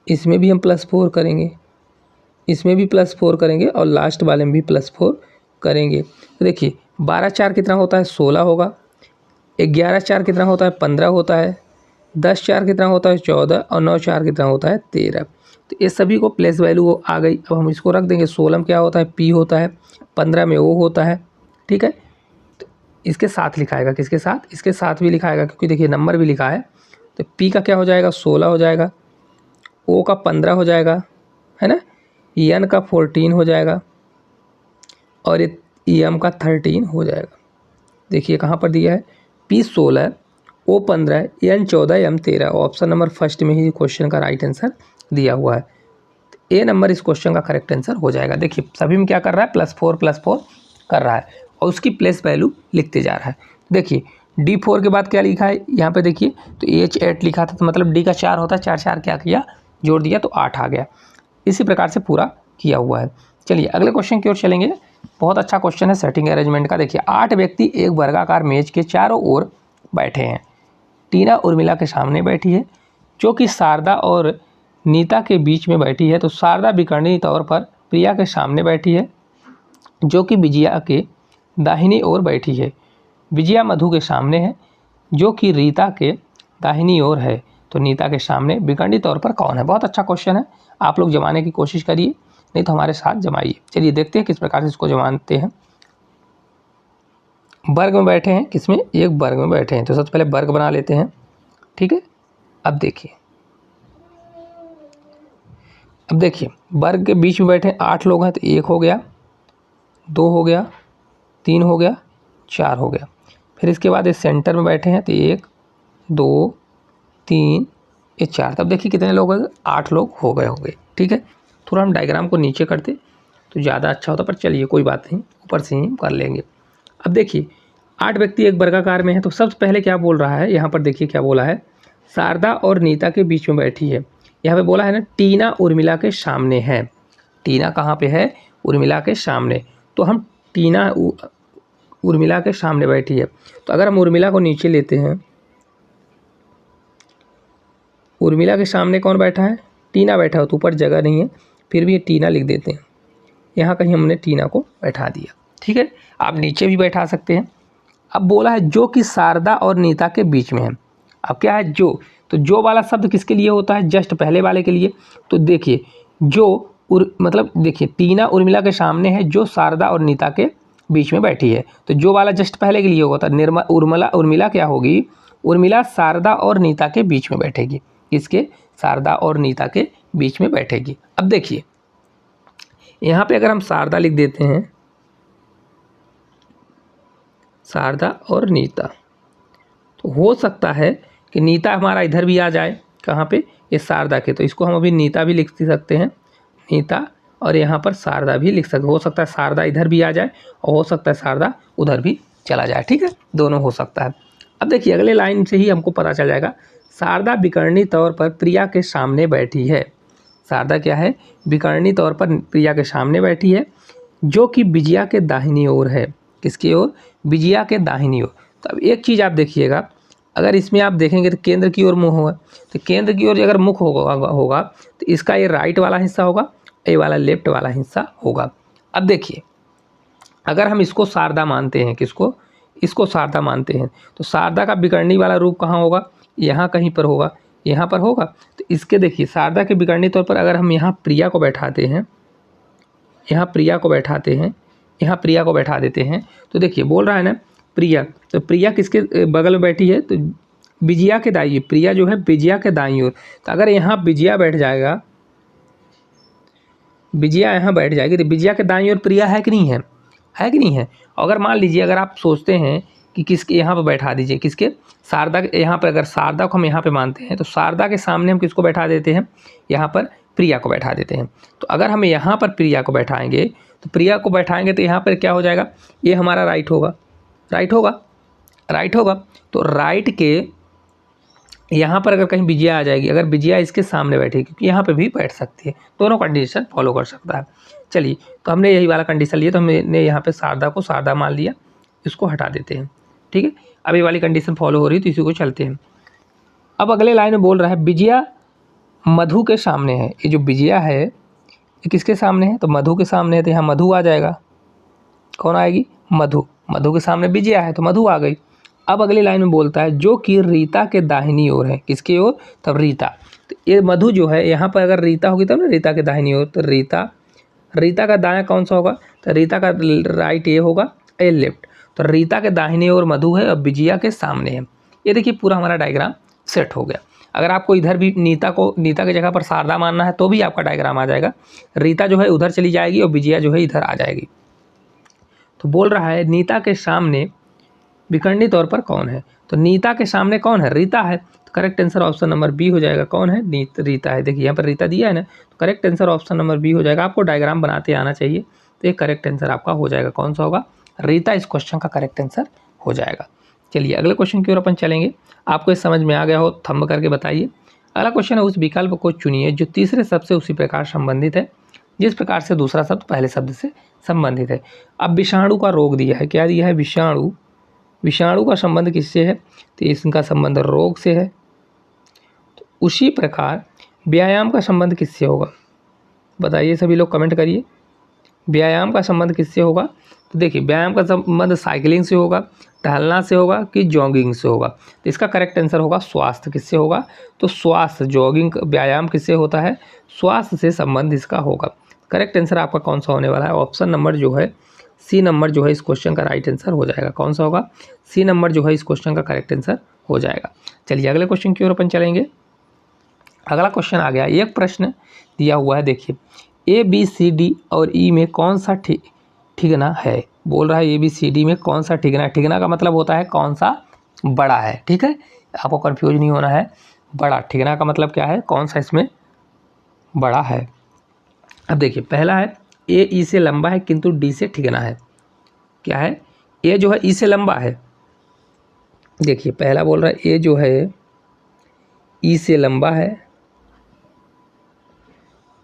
इसमें भी हम +4 करेंगे, इसमें भी +4 करेंगे और लास्ट वाले में भी +4 करेंगे। तो देखिए 12 4 कितना होता है, 16 होगा। 11 4 कितना होता है, 15 होता है। 10 4 कितना होता है, 14 और 9 4 कितना होता है, 13। तो ये सभी को प्लेस वैल्यू आ गई। अब हम इसको रख देंगे। 16 में क्या होता है, P होता है। 15 में O होता है। ठीक है, तो इसके साथ लिखाएगा, किसके साथ, इसके साथ भी लिखाएगा, क्योंकि देखिए नंबर भी लिखा है। तो P का क्या हो जाएगा, 16 हो जाएगा। O का 15 हो जाएगा, है ना। N का 14 हो जाएगा और M का 13 हो जाएगा। देखिए कहाँ पर दिया है, P 16 O 15 N 14 M 13। Option number first में ही क्वेश्चन का राइट आंसर दिया हुआ है। ए नंबर इस क्वेश्चन का करेक्ट आंसर हो जाएगा। देखिए सभी में क्या कर रहा है, +4 कर रहा है और उसकी प्लेस वैल्यू लिखते जा रहा है। देखिए D4 के बाद क्या लिखा है यहाँ पे देखिए, तो H8 लिखा था, तो मतलब D का 4 होता है। 4 4 क्या किया, जोड़ दिया तो 8 आ गया। इसी प्रकार से पूरा किया हुआ है। चलिए अगले क्वेश्चन की ओर चलेंगे। बहुत अच्छा क्वेश्चन है सेटिंग अरेंजमेंट का। देखिए 8 व्यक्ति एक वर्गाकार मेज के चारों ओर बैठे हैं। टीना उर्मिला के सामने बैठी है, जो कि शारदा और नीता के बीच में बैठी है। तो शारदा विकर्णी तौर पर प्रिया के सामने बैठी है, जो कि विजया के दाहिनी ओर बैठी है। विजया मधु के सामने है, जो कि रीता के दाहिनी ओर है। तो नीता के सामने विकर्णी तौर पर कौन है। बहुत अच्छा क्वेश्चन है, आप लोग जमाने की कोशिश करिए, नहीं तो हमारे साथ जमाइए। चलिए देखते हैं किस प्रकार से इसको जमाते हैं। वर्ग में बैठे हैं, किसमें, एक वर्ग में बैठे हैं। तो सबसे पहले वर्ग बना लेते हैं। ठीक है, अब देखिए वर्ग के बीच में बैठे 8 लोग हैं, तो 1 हो गया, 2 हो गया, 3 हो गया, 4 हो गया। फिर इसके बाद इस सेंटर में बैठे हैं, तो 1 2 3 ये 4। तब देखिए कितने लोग हैं, 8 लोग हो गए होंगे। ठीक है, थोड़ा हम डायग्राम को नीचे करते तो ज़्यादा अच्छा होता, पर चलिए कोई बात नहीं, ऊपर से ही कर लेंगे। अब देखिए 8 व्यक्ति एक वर्गाकार में है, तो सबसे पहले क्या बोल रहा है यहाँ पर, देखिए क्या बोला है, शारदा और नीता के बीच में बैठी है। यहाँ पे बोला है ना टीना उर्मिला के सामने है। टीना कहाँ पे है? उर्मिला के सामने। तो हम टीना उर्मिला के सामने बैठी है, तो अगर हम उर्मिला को नीचे लेते हैं, उर्मिला के सामने कौन बैठा है? टीना बैठा हो, तो ऊपर जगह नहीं है, फिर भी ये टीना लिख देते हैं। यहाँ कहीं हमने टीना को बैठा दिया, ठीक है। आप नीचे भी बैठा सकते हैं। अब बोला है जो कि शारदा और नीता के बीच में है। अब क्या है जो, तो जो वाला शब्द किसके लिए होता है? जस्ट पहले वाले के लिए। तो देखिए जो मतलब देखिए टीना उर्मिला के सामने है, जो शारदा और नीता के बीच में बैठी है, तो जो वाला जस्ट पहले के लिए होगा तो उर्मिला क्या होगी? उर्मिला शारदा और नीता के बीच में बैठेगी। किसके? शारदा और नीता के बीच में बैठेगी। अब देखिए यहाँ पे अगर हम शारदा लिख देते हैं, शारदा और नीता, तो हो सकता है कि नीता हमारा इधर भी आ जाए। कहाँ पे? ये शारदा के, तो इसको हम अभी नीता भी लिख सकते हैं, नीता, और यहाँ पर शारदा भी लिख सकते। हो सकता है शारदा इधर भी आ जाए और हो सकता है शारदा उधर भी चला जाए, ठीक है, दोनों हो सकता है। अब देखिए अगले लाइन से ही हमको पता चल जाएगा, शारदा विकर्णी तौर पर प्रिया के सामने बैठी है। शारदा क्या है? विकर्णी तौर पर प्रिया के सामने बैठी है, जो कि विजया के दाहिनी ओर है। किसकी ओर? विजया के दाहिनी ओर। तो अब एक चीज़ आप देखिएगा, अगर इसमें आप देखेंगे तो केंद्र की ओर मुँह होगा, तो केंद्र की ओर अगर मुख होगा तो इसका ये राइट वाला हिस्सा होगा, ये वाला लेफ्ट वाला हिस्सा होगा। अब देखिए अगर हम इसको शारदा मानते हैं, किसको? इसको शारदा मानते हैं, तो शारदा का विकर्णी वाला रूप कहाँ होगा? यहाँ कहीं पर होगा, यहाँ पर होगा। तो इसके देखिए शारदा के विकर्णी तौर पर अगर हम यहाँ प्रिया को बैठाते हैं, यहाँ प्रिया को बैठाते हैं, यहाँ प्रिया को बैठा देते हैं, तो देखिए बोल रहा है ना प्रिया, तो प्रिया किसके बगल में बैठी है? तो विजया के दाईं, प्रिया जो है विजया के दाईं ओर। तो अगर यहाँ विजया बैठ जाएगा, विजया यहाँ बैठ जाएगी, तो विजया के दाईं ओर प्रिया है कि नहीं है? है कि नहीं है? अगर मान लीजिए अगर आप सोचते हैं कि किसके यहाँ पर बैठा दीजिए, किसके? शारदा के यहाँ पर, अगर शारदा को हम यहाँ पे मानते हैं तो शारदा के सामने हम किसको बैठा देते हैं? यहाँ पर प्रिया को बैठा देते हैं। तो अगर हम यहाँ पर प्रिया को बैठाएंगे, तो प्रिया को बैठाएंगे तो यहाँ पर क्या हो जाएगा? ये हमारा राइट होगा, राइट होगा, राइट होगा। तो राइट के यहाँ पर अगर कहीं विजया आ जाएगी, अगर विजया इसके सामने बैठेगी, क्योंकि यहाँ पे भी बैठ सकती है, दोनों कंडीशन फॉलो कर सकता है। चलिए तो हमने यही वाला कंडीशन लिया, तो हमने यहाँ पे शारदा को शारदा मान लिया, इसको हटा देते हैं, ठीक है। अब ये वाली कंडीशन फॉलो हो रही है, तो इसी को चलते हैं। अब अगले लाइन में बोल रहा है विजया मधु के सामने है। ये जो विजया है ये किसके सामने है? तो मधु के सामने है, तो यहाँ मधु आ जाएगा। कौन आएगी? मधु। मधु के सामने विजया है तो मधु आ गई। अब अगली लाइन में बोलता है जो कि रीता के दाहिनी ओर है। किसकी ओर? तब रीता। तो ये मधु जो है यहाँ पर अगर रीता होगी तब ना रीता के दाहिनी ओर, तो रीता, रीता का दायां कौन सा होगा? तो रीता का राइट ये होगा, ए लेफ्ट। तो रीता के दाहिनी ओर मधु है और विजया के सामने है। ये देखिए पूरा हमारा डायग्राम सेट हो गया। अगर आपको इधर भी नीता की जगह पर शारदा मानना है तो भी आपका डायग्राम आ जाएगा। रीता जो है उधर चली जाएगी और विजया जो है इधर आ जाएगी। तो बोल रहा है नीता के सामने विकर्णी तौर पर कौन है? तो नीता के सामने कौन है? रीता है। तो correct answer option number B हो जाएगा। कौन है? रीता है। देखिए यहाँ पर रीता दिया है ना, तो correct answer option number B हो जाएगा। आपको डायग्राम बनाते आना चाहिए, तो ये करेक्ट आंसर आपका हो जाएगा। कौन सा होगा? रीता इस क्वेश्चन का करेक्ट आंसर हो जाएगा। चलिए अगले क्वेश्चन की ओर अपन चलेंगे। आपको ये समझ में आ गया हो थंब करके बताइए। अगला क्वेश्चन है उस विकल्प को चुनिए जो तीसरे शब्द से उसी प्रकार संबंधित है जिस प्रकार से दूसरा शब्द पहले शब्द से संबंधित है। अब विषाणु का रोग दिया है। क्या दिया है? विषाणु। विषाणु का संबंध किससे है? तो इसका संबंध रोग से है। तो उसी प्रकार व्यायाम का संबंध किससे होगा? बताइए सभी लोग, कमेंट करिए। व्यायाम का संबंध किससे होगा? तो देखिए व्यायाम का संबंध साइकिलिंग से होगा, टहलना से होगा कि जॉगिंग से होगा? तो इसका करेक्ट आंसर होगा स्वास्थ्य। किससे होगा? तो स्वास्थ्य। जॉगिंग व्यायाम किससे होता है? स्वास्थ्य से संबंध इसका होगा। करेक्ट आंसर आपका कौन सा होने वाला है? ऑप्शन नंबर जो है सी नंबर जो है इस क्वेश्चन का राइट आंसर हो जाएगा। कौन सा होगा? सी नंबर जो है इस क्वेश्चन का करेक्ट आंसर हो जाएगा। चलिए अगले क्वेश्चन की ओर अपन चलेंगे। अगला क्वेश्चन आ गया, एक प्रश्न दिया हुआ है। देखिए ए बी सी डी और ई में कौन सा ठिकाना है? बोल रहा है ए बी सी डी में कौन सा ठिकाना है। ठिकाना का मतलब होता है कौन सा बड़ा है, ठीक है, आपको कंफ्यूज नहीं होना है। बड़ा, ठिकाना का मतलब क्या है? कौन सा इसमें बड़ा है। अब देखिए पहला है ए ई से लंबा है किंतु डी से ठिकाना है। क्या है? ए जो है ई से लंबा है। देखिए पहला बोल रहा है ए जो है ई से लंबा है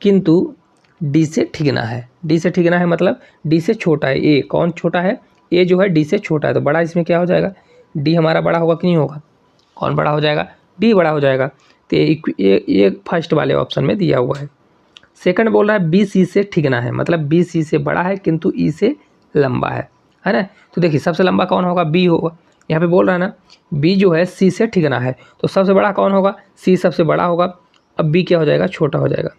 किंतु डी से ठिकाना है। डी से ठिकाना है मतलब डी से छोटा है। ए कौन छोटा है? ए जो है डी से छोटा है, तो बड़ा इसमें क्या हो जाएगा? डी हमारा बड़ा होगा कि नहीं होगा? कौन बड़ा हो जाएगा? डी बड़ा हो जाएगा। तो ये फर्स्ट वाले ऑप्शन में दिया हुआ है। सेकंड बोल रहा है बी सी से ठिकाना है, मतलब बी सी से बड़ा है किंतु ई से लंबा है ना? तो देखिए सबसे लंबा कौन होगा? बी होगा। यहाँ पे बोल रहा है ना बी जो है सी से ठिकाना है, तो सबसे बड़ा कौन होगा? सी सबसे बड़ा होगा। अब बी क्या हो जाएगा? छोटा हो जाएगा।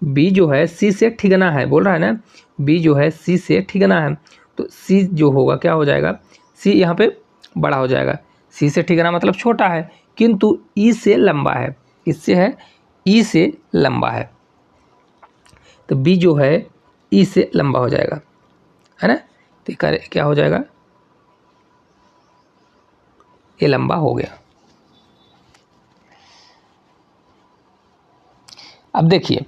बी जो है सी से ठिकाना है, बोल रहा है ना बी जो है सी से ठिकाना है, तो सी जो होगा क्या हो जाएगा? सी यहाँ पे बड़ा हो जाएगा। सी से ठिकाना मतलब छोटा है किंतु ई से लंबा है। किससे है? ई से लंबा है, तो बी जो है ई से लंबा हो जाएगा, है ना? तो क्या हो जाएगा? ये लंबा हो गया। अब देखिए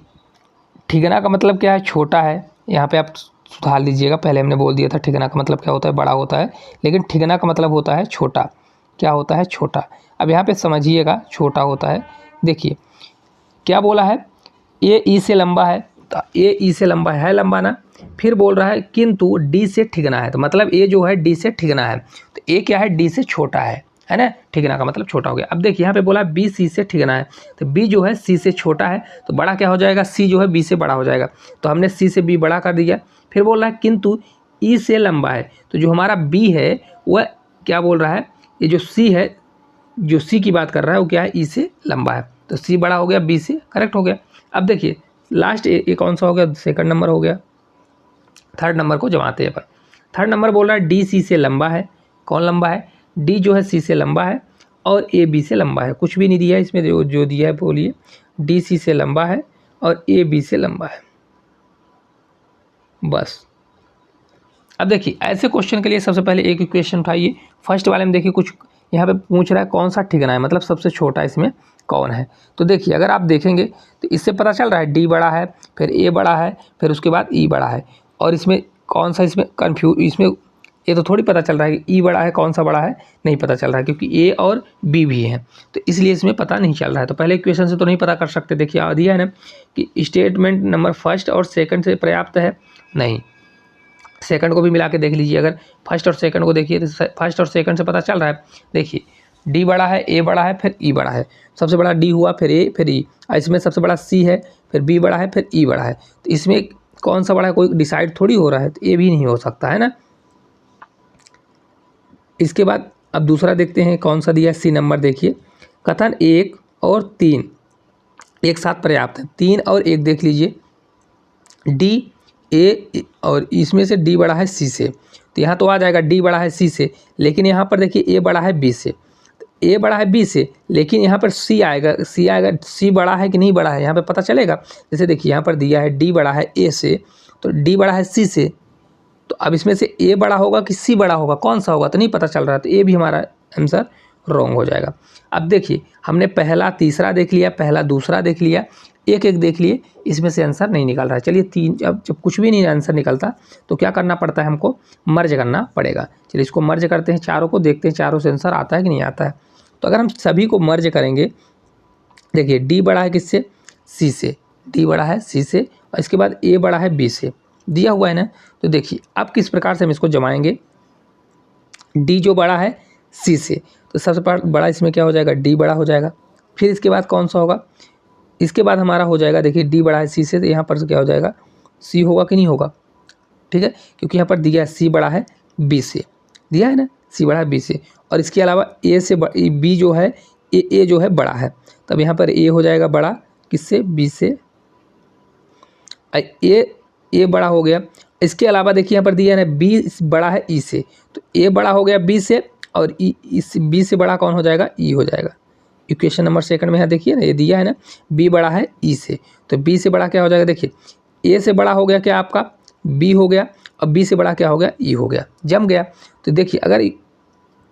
ठिकाना का मतलब क्या है? छोटा है। यहाँ पे आप सुधार लीजिएगा, पहले हमने बोल दिया था ठिकाना का मतलब क्या होता है? बड़ा होता है, लेकिन ठिकाना का मतलब होता है छोटा। क्या होता है? छोटा। अब यहाँ पे समझिएगा छोटा होता है। देखिए क्या बोला है? ए ई से लंबा है, तो ए ई से लंबा है लंबा ना। फिर बोल रहा है किंतु डी से ठिकाना है, तो मतलब ए जो है डी से ठिकाना है, तो ए क्या है? डी से छोटा है ना? ठिकाना का मतलब छोटा हो गया। अब देखिए यहाँ पे बोला बी सी से ठिकाना है, तो बी जो है सी से छोटा है, तो बड़ा क्या हो जाएगा? सी जो है बी से बड़ा हो जाएगा, तो हमने सी से बी बड़ा कर दिया। फिर बोल रहा है किंतु ई से लंबा है, तो जो हमारा बी है वह क्या बोल रहा है? ये जो सी है, जो सी की बात कर रहा है वो क्या है? ई से लंबा है, तो सी बड़ा हो गया बी से, करेक्ट हो गया। अब देखिए लास्ट ये कौन सा हो गया? सेकंड नंबर हो गया। थर्ड नंबर को जमाते हैं अपन। थर्ड नंबर बोल रहा है डी सी से लंबा है। कौन लंबा है? डी जो है सी से लंबा है और ए बी से लंबा है। कुछ भी नहीं दिया है इसमें, जो दिया है बोलिए। डी सी से लंबा है और ए बी से लंबा है, बस। अब देखिए ऐसे क्वेश्चन के लिए सबसे पहले एक इक्वेशन उठाइए। फर्स्ट वाले में देखिए कुछ यहाँ पे पूछ रहा है कौन सा ठिकाना है, मतलब सबसे छोटा इसमें कौन है। तो देखिए अगर आप देखेंगे तो इससे पता चल रहा है डी बड़ा है, फिर ए बड़ा है, फिर उसके बाद ई बड़ा है। और इसमें कौन सा इसमें इसमें ये तो थोड़ी पता चल रहा है कि ई बड़ा है, कौन सा बड़ा है नहीं पता चल रहा है, क्योंकि ए और बी भी हैं, तो इसलिए इसमें पता नहीं चल रहा है। तो पहले इक्वेशन से तो नहीं पता कर सकते। देखिए दिया है ना कि स्टेटमेंट नंबर फर्स्ट और सेकंड से पर्याप्त है, नहीं। सेकंड को भी मिला के देख लीजिए, अगर फर्स्ट और सेकंड को देखिए तो फर्स्ट और सेकंड से पता चल रहा है। देखिए डी बड़ा है, ए बड़ा है, फिर ई बड़ा है। सबसे बड़ा डी हुआ, फिर ए, फिर ई। इसमें सबसे बड़ा सी है, फिर बी बड़ा है, फिर ई बड़ा है। तो इसमें कौन सा बड़ा है कोई डिसाइड थोड़ी हो रहा है, तो ये भी नहीं हो सकता है ना। इसके बाद अब दूसरा देखते हैं कौन सा दिया है। सी नंबर देखिए, कथन 1 और 3 एक साथ पर्याप्त है। 3 और 1 देख लीजिए, डी ए और इसमें से डी बड़ा है सी से, तो यहाँ तो आ जाएगा डी बड़ा है सी से, लेकिन यहाँ पर देखिए ए बड़ा है बी से। तो ए बड़ा है बी से, लेकिन यहाँ पर सी आएगा, सी बड़ा है कि नहीं बड़ा है यहाँ पे पता चलेगा। जैसे देखिए यहाँ पर दिया है डी बड़ा है ए से, तो डी बड़ा है सी से, तो अब इसमें से ए बड़ा होगा कि सी बड़ा होगा, कौन सा होगा तो नहीं पता चल रहा है, तो ए भी हमारा आंसर रॉन्ग हो जाएगा। अब देखिए हमने पहला तीसरा देख लिया, पहला दूसरा देख लिया, एक एक देख लिए, इसमें से आंसर नहीं निकल रहा है। चलिए तीन, जब कुछ भी नहीं आंसर निकलता तो क्या करना पड़ता है, हमको मर्ज करना पड़ेगा। चलिए इसको मर्ज करते हैं, चारों को देखते हैं चारों से आंसर आता है कि नहीं आता है। तो अगर हम सभी को मर्ज करेंगे, देखिए डी बड़ा है किससे? सी से। डी बड़ा है सी से, और इसके बाद ए बड़ा है बी से, दिया हुआ है ना। तो देखिए अब किस प्रकार से हम इसको जमाएंगे। डी जो बड़ा है सी से, तो सबसे बड़ा इसमें क्या हो जाएगा? डी बड़ा हो जाएगा। फिर इसके बाद कौन सा होगा? इसके बाद हमारा हो जाएगा, देखिए डी बड़ा है सी से, तो यहाँ पर क्या हो जाएगा? सी होगा कि नहीं होगा? ठीक है, क्योंकि यहाँ पर दिया है सी बड़ा है बी से, दिया है ना सी बड़ा है बी से। और इसके अलावा ए से बी जो है ए जो है बड़ा है, तब यहाँ पर ए हो जाएगा बड़ा किससे? बी से। ए बड़ा हो गया। इसके अलावा देखिए यहाँ पर दिया है ना बी बड़ा है ई से, तो ए बड़ा हो गया बी से, और ई इस बी से बड़ा कौन हो जाएगा? ई हो जाएगा। इक्वेशन नंबर सेकंड में यहाँ देखिए ना, ये दिया है ना बी बड़ा है ई से, तो बी से बड़ा क्या हो जाएगा? देखिए ए से बड़ा हो गया क्या आपका? बी हो गया, और बी से बड़ा क्या हो गया? ई हो गया, जम गया। तो देखिए अगर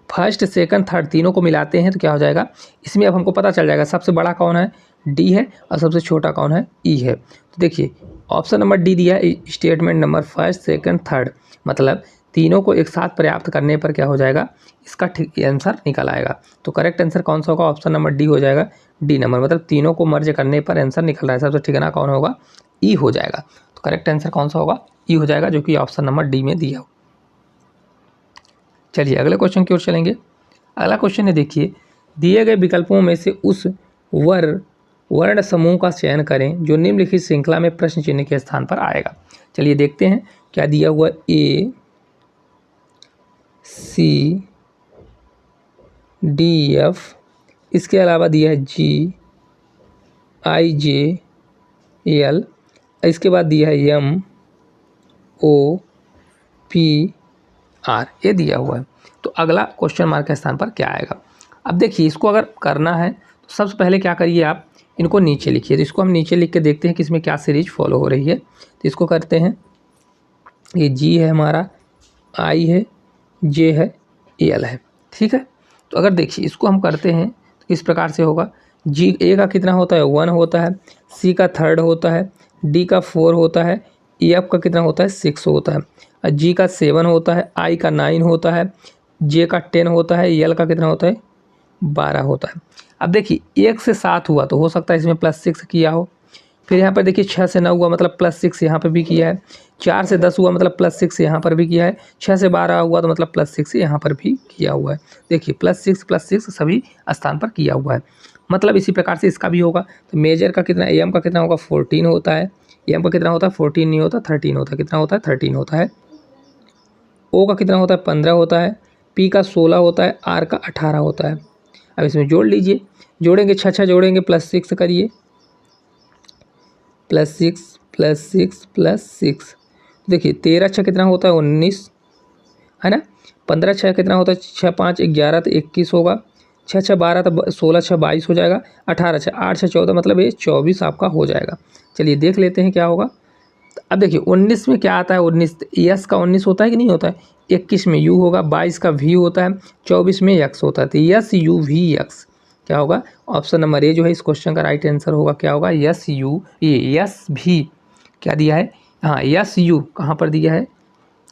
फर्स्ट सेकंड थर्ड तीनों को मिलाते हैं तो क्या हो जाएगा? इसमें अब हमको पता चल जाएगा सबसे बड़ा कौन है? डी है, और सबसे छोटा कौन है? ई है। तो देखिए ऑप्शन नंबर डी दिया है statement number first second third, मतलब तीनों को एक साथ पर्याप्त करने पर क्या हो जाएगा, इसका ठीक आंसर निकल आएगा। तो करेक्ट आंसर कौन सा होगा, ऑप्शन नंबर डी हो जाएगा, डी नंबर, मतलब तीनों को मर्ज करने पर आंसर निकल रहा है। सबसे ठिकाना कौन होगा, ई हो जाएगा। तो करेक्ट आंसर कौन सा होगा, ई हो जाएगा, जो कि ऑप्शन नंबर डी में दिया हो। चलिए अगले क्वेश्चन की ओर चलेंगे। अगला क्वेश्चन है, देखिए दिए गए विकल्पों में से उस वर्ण समूह का चयन करें जो निम्नलिखित श्रृंखला में प्रश्न चिन्ह के स्थान पर आएगा। चलिए देखते हैं क्या दिया हुआ, ए सी डी एफ, इसके अलावा दिया है जी आई जे एल, इसके बाद दिया है एम ओ पी आर, ये दिया हुआ है। तो अगला क्वेश्चन मार्क के स्थान पर क्या आएगा। अब देखिए इसको अगर करना है तो सबसे पहले क्या करिए, आप इनको नीचे लिखिए। तो इसको हम नीचे लिख के देखते हैं कि इसमें क्या सीरीज फॉलो हो रही है। तो इसको करते हैं, ये जी है हमारा, आई है, जे है, एल है, ठीक है। तो अगर देखिए इसको हम करते हैं तो किस प्रकार से होगा, जी ए का कितना होता है, 1 होता है, सी का 3 होता है, डी का 4 होता है, एफ का कितना होता है, 6 होता है, जी का 7 होता है, आई का 9 होता है, जे का 10 होता है, एल का कितना होता है, 12 होता है। अब देखिए 1 से 7 हुआ तो हो सकता है इसमें +6 किया हो। फिर यहाँ पर देखिए 6 से 9 हुआ मतलब +6 यहाँ पर भी किया है। 4 से 10 हुआ मतलब +6 यहाँ पर भी किया है। 6 से 12 हुआ तो मतलब +6 यहाँ पर भी किया हुआ है। देखिए +6 सभी स्थान पर किया हुआ है। मतलब इसी प्रकार से इसका भी होगा। तो मेजर का कितना, एम का कितना होगा, 14 होता है। एम का कितना होता है, 14 नहीं होता, 13 होता है। कितना होता है, 13 होता है। ओ का कितना होता है, 15 होता है। पी का 16 होता है। आर का 18 होता है। अब इसमें जोड़ लीजिए, जोड़ेंगे 6 जोड़ेंगे, +6 करिए, +6 देखिए 13 6 कितना होता है, 19 है ना। 15 6 कितना होता है, 6 5 11 तो 21 होगा। 6 6 12 तो 16 6 22 हो जाएगा। 18 6 8 6 14 मतलब ये 24 आपका हो जाएगा। चलिए देख लेते हैं क्या होगा। अब देखिए 19 में क्या आता है, 19 यस का 19 होता है कि नहीं होता है। 21 में यू होगा, 22 का वी होता है, 24 में एक्स होता है। तो यस यू वी एक्स क्या होगा, ऑप्शन नंबर ए जो है इस क्वेश्चन का राइट आंसर होगा। क्या होगा, यस यू, ये यस भी क्या दिया है, हाँ यस यू कहाँ पर दिया है,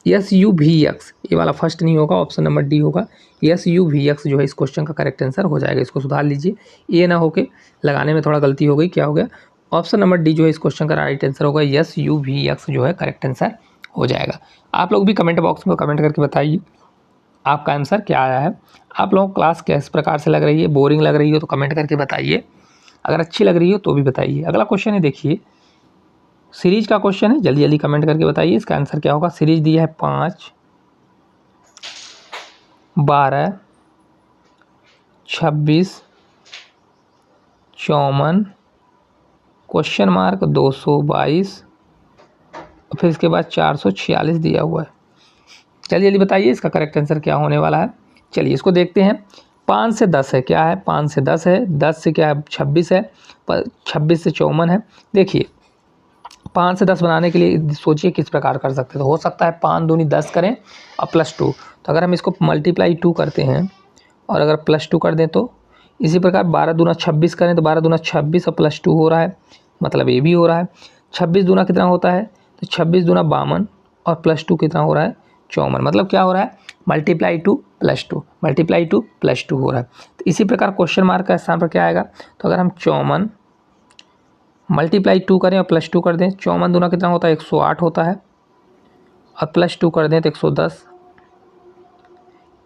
यस यू वी एक्स, ये वाला फर्स्ट नहीं होगा, ऑप्शन नंबर डी होगा। यस यू वी एक्स जो है इस क्वेश्चन का करेक्ट आंसर हो जाएगा। इसको सुधार लीजिए, ये ना होके लगाने में थोड़ा गलती हो गई। क्या हो गया, ऑप्शन नंबर डी जो है इस क्वेश्चन का राइट आंसर होगा। यस यू वी एक्स जो है करेक्ट आंसर हो जाएगा। आप लोग भी कमेंट बॉक्स में कमेंट करके बताइए आपका आंसर क्या आया है। आप लोगों को क्लास किस प्रकार से लग रही है, बोरिंग लग रही हो तो कमेंट करके बताइए, अगर अच्छी लग रही हो तो भी बताइए। अगला क्वेश्चन है, देखिए सीरीज का क्वेश्चन है, जल्दी जल्दी कमेंट करके बताइए इसका आंसर क्या होगा। सीरीज दी है 5 12 26 54 क्वेश्चन मार्क 222 फिर इसके बाद 446 दिया हुआ है। चलिए जल्दी बताइए इसका करेक्ट आंसर क्या होने वाला है। चलिए इसको देखते हैं। 5 से 10 है, क्या है, 5 से 10 है, 10 से क्या है, 26 है, 26 से 54 है। देखिए 5 से 10 बनाने के लिए सोचिए किस प्रकार कर सकते हैं। तो हो सकता है 5 दूनी 10 करें और +2, तो अगर हम इसको मल्टीप्लाई 2 करते हैं और अगर +2 कर दें तो इसी प्रकार 12 दूना 26 करें तो 12 दूना 26 और +2 हो रहा है, मतलब ये भी हो रहा है। 26 दूना कितना होता है, तो 26 दूना 52 और +2 कितना हो रहा है, 54, मतलब क्या हो रहा है, मल्टीप्लाई 2 +2 मल्टीप्लाई 2 +2 हो रहा है। तो इसी प्रकार क्वेश्चन मार्क का स्थान पर क्या आएगा, तो अगर हम 54 मल्टीप्लाई 2 करें और +2 कर दें, 54 दूना कितना होता है, 108 होता है और +2 कर दें तो 110,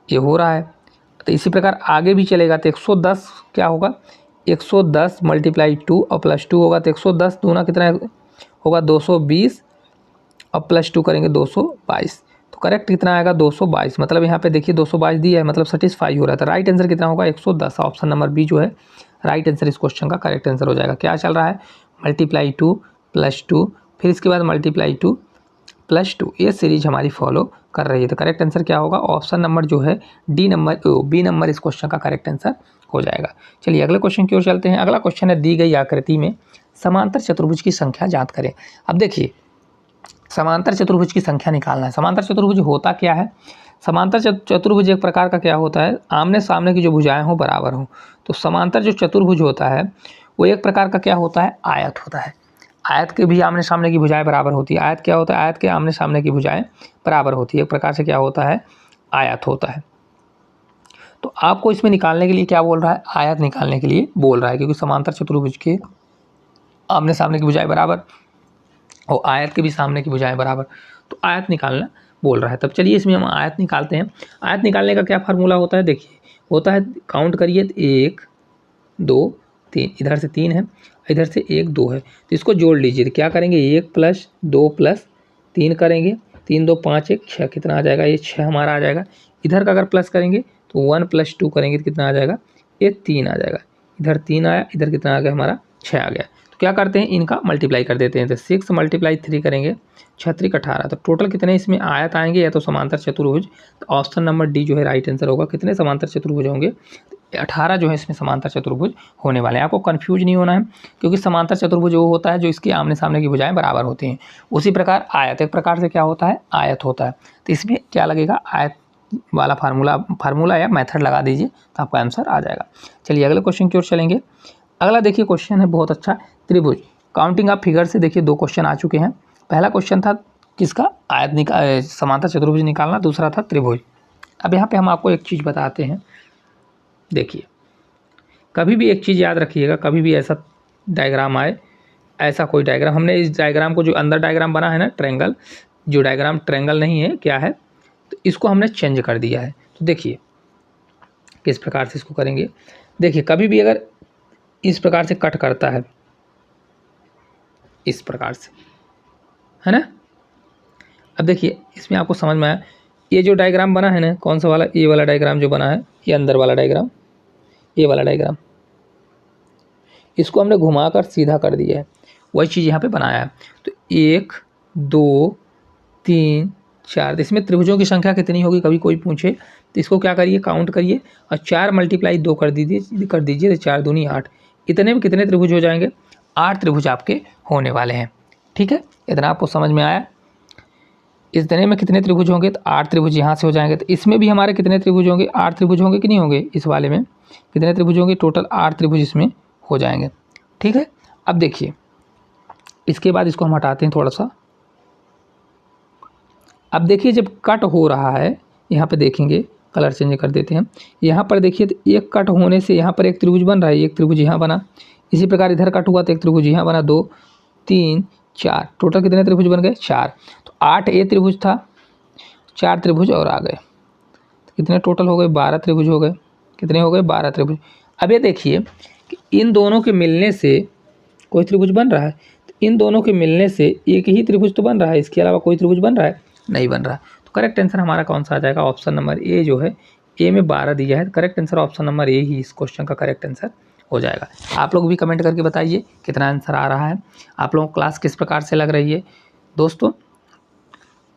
ये हो रहा है। तो इसी प्रकार आगे भी चलेगा तो 110 क्या होगा, 110 मल्टीप्लाई 2 और +2 होगा तो 110 दूना कितना होगा, 220 और +2 करेंगे 222, तो करेक्ट कितना आएगा, 222। मतलब यहाँ पे देखिए 222 दिया है, मतलब सेटिस्फाई हो रहा है। तो राइट आंसर कितना होगा, 110। ऑप्शन नंबर बी जो है राइट आंसर इस क्वेश्चन का करेक्ट आंसर हो जाएगा। क्या चल रहा है, मल्टीप्लाई 2 +2 फिर इसके बाद मल्टीप्लाई 2 +2, ये सीरीज हमारी फॉलो कर रही है। तो करेक्ट आंसर क्या होगा, ऑप्शन नंबर जो है बी नंबर इस क्वेश्चन का करेक्ट आंसर हो जाएगा। चलिए अगले क्वेश्चन की ओर चलते हैं। अगला क्वेश्चन है, दी गई आकृति में समांतर चतुर्भुज की संख्या ज्ञात करें। अब देखिए समांतर चतुर्भुज की संख्या निकालना है। समांतर चतुर्भुज होता क्या है, समांतर चतुर्भुज एक प्रकार का क्या होता है, आमने सामने की जो भुजाएं हो बराबर हो। तो समांतर जो चतुर्भुज होता है वो एक प्रकार का क्या होता है, आयत होता है। आयत के भी आमने सामने की भुजाएं बराबर होती है। आयत क्या होता है? आयत के आमने सामने की भुजाएं बराबर होती है, एक प्रकार से क्या होता है? आयत होता है। तो आपको इसमें निकालने के लिए क्या बोल रहा है? आयत निकालने के लिए बोल रहा है, क्योंकि समांतर चतुर्भुज के आमने सामने की भुजाएं बराबर और आयत के भी सामने की भुजाएं बराबर, तो आयत निकालना बोल रहा है। तब चलिए इसमें हम आयत निकालते हैं। आयत निकालने का क्या फार्मूला होता है? देखिए होता है, काउंट करिए, 1 2 3, इधर से 3 है, इधर से 1 2 है, तो इसको जोड़ लीजिए। तो क्या करेंगे? 1 + 2 + 3 करेंगे, 3 2 5 1 6, कितना आ जाएगा? ये 6 हमारा आ जाएगा। इधर का अगर प्लस करेंगे तो 1 + 2 करेंगे तो कितना आ जाएगा? ये 3 आ जाएगा। इधर 3 आया, इधर कितना आ गया? हमारा 6 आ गया। तो क्या करते हैं? इनका मल्टीप्लाई कर देते हैं। तो 6 × 3 करेंगे, 6 3 18, तो टोटल कितने इसमें आयत आएंगे या तो समांतर चतुर्भुज? तो ऑप्शन नंबर डी जो है राइट आंसर होगा। कितने समांतर चतुर्भुज होंगे? 18 जो है इसमें समांतर चतुर्भुज होने वाले हैं। आपको कंफ्यूज नहीं होना है, क्योंकि समांतर चतुर्भुज वो होता है जो इसके आमने सामने की भुजाएं बराबर होती हैं। उसी प्रकार आयत एक प्रकार से क्या होता है? आयत होता है। तो इसमें क्या लगेगा? आयत वाला फार्मूला या मेथड लगा दीजिए तो आपका आंसर आ जाएगा। चलिए अगले क्वेश्चन की ओर चलेंगे। अगला देखिए क्वेश्चन है बहुत अच्छा, त्रिभुज। काउंटिंग ऑफ फिगर से देखिए 2 क्वेश्चन आ चुके हैं। पहला क्वेश्चन था किसका? समांतर चतुर्भुज निकालना, दूसरा था त्रिभुज। अब यहाँ पे हम आपको एक चीज़ बताते हैं। देखिए कभी भी एक चीज़ याद रखिएगा, कभी भी ऐसा डायग्राम आए, ऐसा कोई डायग्राम, हमने इस डायग्राम को जो अंदर डायग्राम बना है ना ट्रायंगल, जो डायग्राम ट्रायंगल नहीं है, क्या है, तो इसको हमने चेंज कर दिया है। तो देखिए किस प्रकार से इसको करेंगे। देखिए कभी भी अगर इस प्रकार से कट करता है, इस प्रकार से, है ना। अब देखिए इसमें आपको समझ में आया, ये जो डायग्राम बना है ना, कौन सा वाला? ये वाला डायग्राम जो बना है, ये अंदर वाला डायग्राम, ये वाला डायग्राम, इसको हमने घुमाकर सीधा कर दिया है। वही चीज़ यहाँ पे बनाया है। तो 1 2 3 4, इसमें त्रिभुजों की संख्या कितनी होगी कभी कोई पूछे तो इसको क्या करिए? काउंट करिए और 4 × 2 कर दीजिए तो 4 दूनी 8। इतने में कितने त्रिभुज हो जाएंगे? 8 त्रिभुज आपके होने वाले हैं। ठीक है, इतना आपको समझ में आया। इतने में कितने त्रिभुज होंगे? तो 8 त्रिभुज यहाँ से हो जाएंगे। तो इसमें भी हमारे कितने त्रिभुज होंगे? 8 त्रिभुज होंगे कि नहीं होंगे? इस वाले में कितने त्रिभुज होंगे? टोटल 8 त्रिभुज इसमें हो जाएंगे। ठीक है, अब देखिए इसके बाद इसको हम हटाते हैं थोड़ा सा। अब देखिए जब कट हो रहा है, यहाँ पे देखेंगे, कलर चेंज कर देते हैं। यहाँ पर देखिए तो एक कट होने से यहाँ पर एक त्रिभुज बन रहा है, एक त्रिभुज यहाँ बना। इसी प्रकार इधर कट हुआ तो एक त्रिभुज यहाँ बना, 2 3 4, टोटल कितने त्रिभुज बन गए? 4। तो 8 ए त्रिभुज था, 4 त्रिभुज और आ गए, तो कितने टोटल हो गए? 12 त्रिभुज हो गए। कितने हो गए? 12 त्रिभुज। अब ये देखिए कि इन दोनों के मिलने से कोई त्रिभुज बन रहा है, तो इन दोनों के मिलने से एक ही त्रिभुज तो बन रहा है, इसके अलावा कोई त्रिभुज बन रहा है? नहीं बन रहा। तो करेक्ट आंसर हमारा कौन सा आ जाएगा? ऑप्शन नंबर ए जो है, ए में 12 दिया है, correct answer option number A ही इस क्वेश्चन का करेक्ट आंसर हो जाएगा। आप लोग भी कमेंट करके बताइए कितना आंसर आ रहा है, आप लोगों को क्लास किस प्रकार से लग रही है। दोस्तों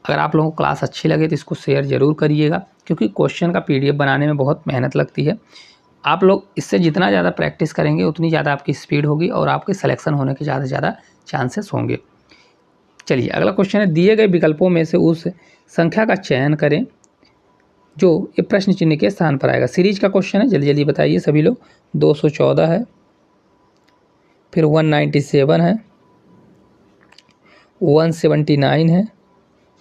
अगर आप लोगों को क्लास अच्छी लगे तो इसको शेयर ज़रूर करिएगा, क्योंकि क्वेश्चन का PDF बनाने में बहुत मेहनत लगती है। आप लोग इससे जितना ज़्यादा प्रैक्टिस करेंगे उतनी ज़्यादा आपकी स्पीड होगी और आपके सिलेक्शन होने के ज़्यादा से ज़्यादा चांसेस होंगे। चलिए अगला क्वेश्चन है, दिए गए विकल्पों में से उस संख्या का चयन करें जो ये प्रश्न चिन्ह के स्थान पर आएगा। सीरीज का क्वेश्चन है, जल्दी जल्दी बताइए सभी लोग। 214 है, फिर 197 है, 179 है,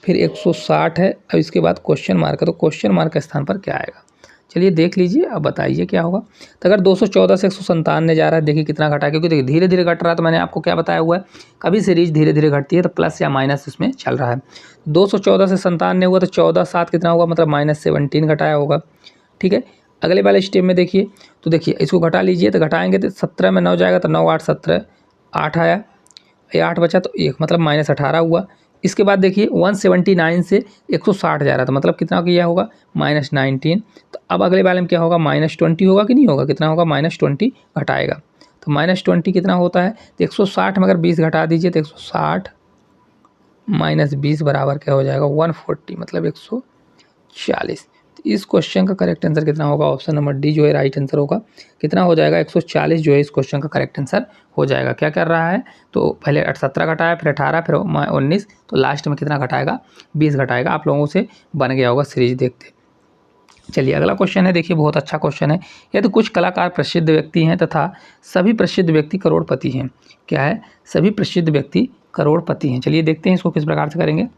फिर 160 है। अब इसके बाद क्वेश्चन मार्क है, तो क्वेश्चन मार्क के स्थान पर क्या आएगा? चलिए देख लीजिए, अब बताइए क्या होगा। तो अगर 214 से 197 जा रहा है, देखिए कितना घटा है, क्योंकि देखिए धीरे धीरे घट रहा है। तो मैंने आपको क्या बताया हुआ है, कभी सीरीज धीरे धीरे घटती है तो प्लस या माइनस इसमें चल रहा है। 214 से 97 हुआ तो 14 7 कितना होगा? मतलब -17 घटाया होगा। ठीक है, अगले वाले स्टेप में देखिए, तो देखिए इसको घटा लीजिए, तो घटाएंगे तो 17 में 9 जाएगा तो 9 8 17, 8 आया, ये 8 बचा तो 1, मतलब -18 हुआ। इसके बाद देखिए 179 से 160 जा रहा था, मतलब कितना किया होगा? -19। तो अब अगले वाले में क्या होगा? -20 होगा कि नहीं होगा? कितना होगा? -20 घटाएगा, तो -20 कितना होता है? तो 160 में अगर 20 घटा दीजिए तो 160 - 20 बराबर क्या हो जाएगा? 140, मतलब 140। तो इस क्वेश्चन का करेक्ट आंसर कितना होगा? ऑप्शन नंबर डी जो है राइट आंसर होगा। कितना हो जाएगा? 140 जो है इस क्वेश्चन का करेक्ट आंसर हो जाएगा। क्या कर रहा है? तो पहले 17 घटाया, फिर 18, फिर 19, तो लास्ट में कितना घटाएगा? 20 घटाएगा। आप लोगों से बन गया होगा सीरीज देखते। चलिए अगला क्वेश्चन है, देखिए बहुत अच्छा क्वेश्चन है। यह तो कुछ कलाकार प्रसिद्ध व्यक्ति हैं तथा सभी प्रसिद्ध व्यक्ति करोड़पति हैं। क्या है? सभी प्रसिद्ध व्यक्ति करोड़पति हैं। चलिए देखते हैं इसको किस प्रकार से करेंगे।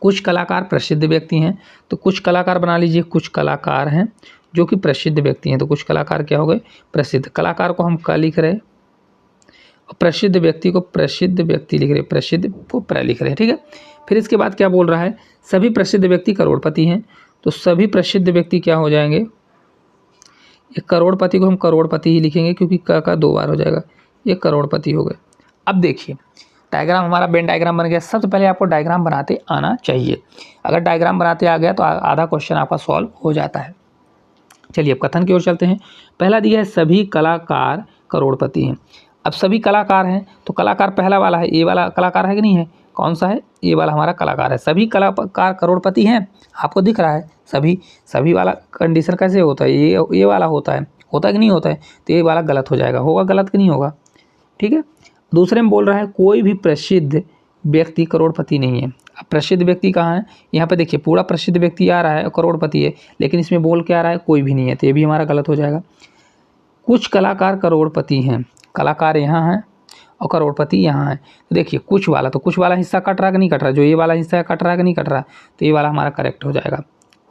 कुछ कलाकार प्रसिद्ध व्यक्ति हैं, तो कुछ कलाकार बना लीजिए, कुछ कलाकार हैं जो कि प्रसिद्ध व्यक्ति हैं, तो कुछ कलाकार क्या हो गए? प्रसिद्ध। कलाकार को हम क लिख रहे, प्रसिद्ध व्यक्ति को प्रसिद्ध व्यक्ति लिख रहे, प्रसिद्ध को प्र लिख रहे हैं, ठीक है। फिर इसके बाद क्या बोल रहा है? सभी प्रसिद्ध व्यक्ति करोड़पति हैं, तो सभी प्रसिद्ध व्यक्ति क्या हो जाएंगे? ये करोड़पति को हम करोड़पति ही लिखेंगे क्योंकि क का 2 बार हो जाएगा, ये करोड़पति हो गए। अब देखिए डायग्राम हमारा वेन डायग्राम बन गया। सबसे पहले आपको डायग्राम बनाते आना चाहिए। अगर डायग्राम बनाते आ गया तो आधा क्वेश्चन आपका सॉल्व हो जाता है। चलिए अब कथन की ओर चलते हैं। पहला दिया है सभी कलाकार करोड़पति हैं। अब सभी कलाकार हैं तो कलाकार पहला वाला है, ये वाला कलाकार है कि नहीं है? कौन सा है? ये वाला हमारा कलाकार है। सभी कलाकार करोड़पति हैं, आपको दिख रहा है। सभी वाला कंडीशन कैसे होता है? ये वाला होता है कि नहीं होता है? तो ये वाला गलत हो जाएगा। होगा गलत कि नहीं होगा? ठीक है। दूसरे में बोल रहा है कोई भी प्रसिद्ध व्यक्ति करोड़पति नहीं है। अब प्रसिद्ध व्यक्ति कहाँ है? यहाँ पे देखिए पूरा प्रसिद्ध व्यक्ति आ रहा है, करोड़पति है, लेकिन इसमें बोल क्या आ रहा है? कोई भी नहीं है, तो ये भी हमारा गलत हो जाएगा। कुछ कलाकार करोड़पति हैं, कलाकार यहाँ हैं और करोड़पति यहाँ है। तो देखिए कुछ वाला हिस्सा कट रहा कि नहीं कट रहा? जो ये वाला हिस्सा कट रहा है कि नहीं कट रहा? तो ये वाला हमारा करेक्ट हो जाएगा।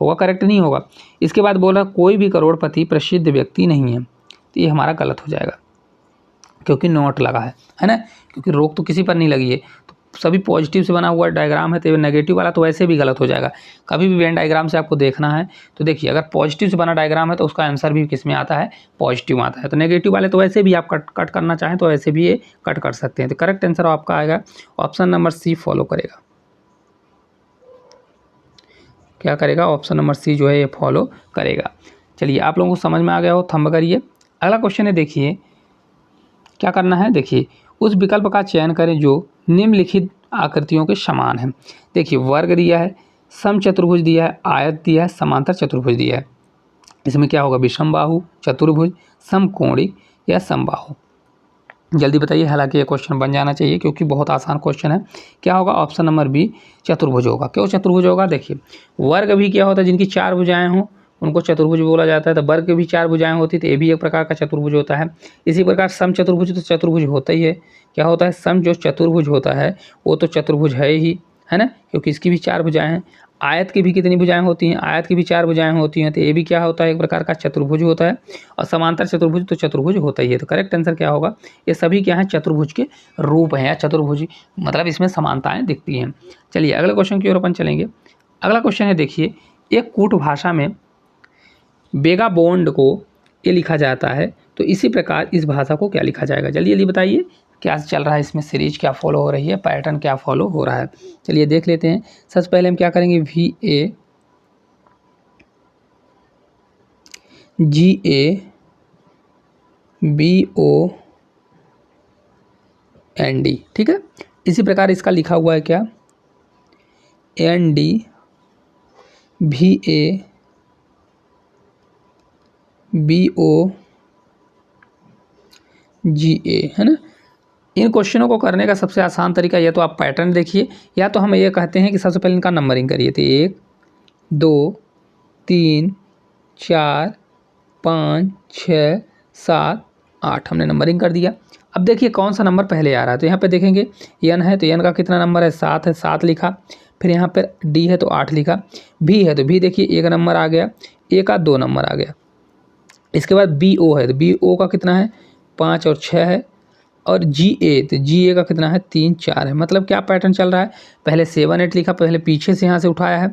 होगा करेक्ट नहीं होगा? इसके बाद बोल रहा है कोई भी करोड़पति प्रसिद्ध व्यक्ति नहीं है, तो ये हमारा गलत हो जाएगा क्योंकि नोट लगा है ना, क्योंकि रोक तो किसी पर नहीं लगी है। तो सभी पॉजिटिव से बना हुआ डायग्राम है, तो नेगेटिव वाला तो वैसे भी गलत हो जाएगा। कभी भी वेन डायग्राम से आपको देखना है तो देखिए अगर पॉजिटिव से बना डायग्राम है तो उसका आंसर भी किस में आता है? पॉजिटिव आता है। तो नेगेटिव वाले तो वैसे भी आप कट करना चाहें तो वैसे भी ये कट कर सकते हैं। तो करेक्ट आंसर आपका आएगा ऑप्शन नंबर सी फॉलो करेगा। क्या करेगा? ऑप्शन नंबर सी जो है ये फॉलो करेगा। चलिए आप लोगों को समझ में आ गया हो, थंब करिए। अगला क्वेश्चन है, देखिए क्या करना है। देखिए उस विकल्प का चयन करें जो निम्नलिखित आकृतियों के समान है। देखिए वर्ग दिया है, समचतुर्भुज दिया है, आयत दिया है, समांतर चतुर्भुज दिया है। इसमें क्या होगा? विषमबाहु, चतुर्भुज, समकोणी या समबाहु? जल्दी बताइए। हालांकि ये क्वेश्चन बन जाना चाहिए क्योंकि बहुत आसान क्वेश्चन है। क्या होगा? ऑप्शन नंबर बी चतुर्भुज होगा। क्यों चतुर्भुज होगा? देखिए वर्ग भी क्या होता है? जिनकी 4 भुजाएं हों उनको चतुर्भुज बोला जाता है। तो वर्ग भी 4 भुजाएं होती तो ये भी एक प्रकार का चतुर्भुज होता है। इसी प्रकार सम चतुर्भुज तो चतुर्भुज होता ही है। क्या होता है? सम जो चतुर्भुज होता है वो तो चतुर्भुज है ही, है ना, क्योंकि इसकी भी 4 भुजाएं हैं। आयत की भी कितनी भुजाएं होती हैं? आयत की भी 4 भुजाएं होती हैं। तो ये भी क्या होता है? एक प्रकार का चतुर्भुज होता है। और समांतर चतुर्भुज तो चतुर्भुज होता ही है। तो करेक्ट आंसर क्या होगा? ये सभी क्या है? चतुर्भुज के रूप हैं या चतुर्भुज, मतलब इसमें समानताएं दिखती हैं। चलिए अगले क्वेश्चन की ओर अपन चलेंगे। अगला क्वेश्चन है, देखिए एक कूट भाषा में बेगा बॉन्ड को ये लिखा जाता है, तो इसी प्रकार इस भाषा को क्या लिखा जाएगा? जल्दी जल्दी बताइए क्या चल रहा है इसमें, सीरीज क्या फॉलो हो रही है, पैटर्न क्या फॉलो हो रहा है। चलिए देख लेते हैं। सबसे पहले हम क्या करेंगे? VABOND, ठीक है। इसी प्रकार इसका लिखा हुआ है क्या? NDVABOGA, है ना। इन क्वेश्चनों को करने का सबसे आसान तरीका या तो आप पैटर्न देखिए या तो हम ये कहते हैं कि सबसे पहले इनका नंबरिंग करिए। तो 1 2 3 4 5 6 7 8 हमने नंबरिंग कर दिया। अब देखिए कौन सा नंबर पहले आ रहा है। तो यहाँ पे देखेंगे n है तो n का कितना नंबर है? 7 है, 7 लिखा। फिर यहाँ पर d है तो 8 लिखा। v है तो v देखिए 1 नंबर आ गया, a का 2 नंबर आ गया। इसके बाद BO है तो BO का कितना है? 5 और 6 है। और GA तो GA का कितना है? 3 4 है। मतलब क्या पैटर्न चल रहा है? पहले 7 8 लिखा, पहले पीछे से यहाँ से उठाया है,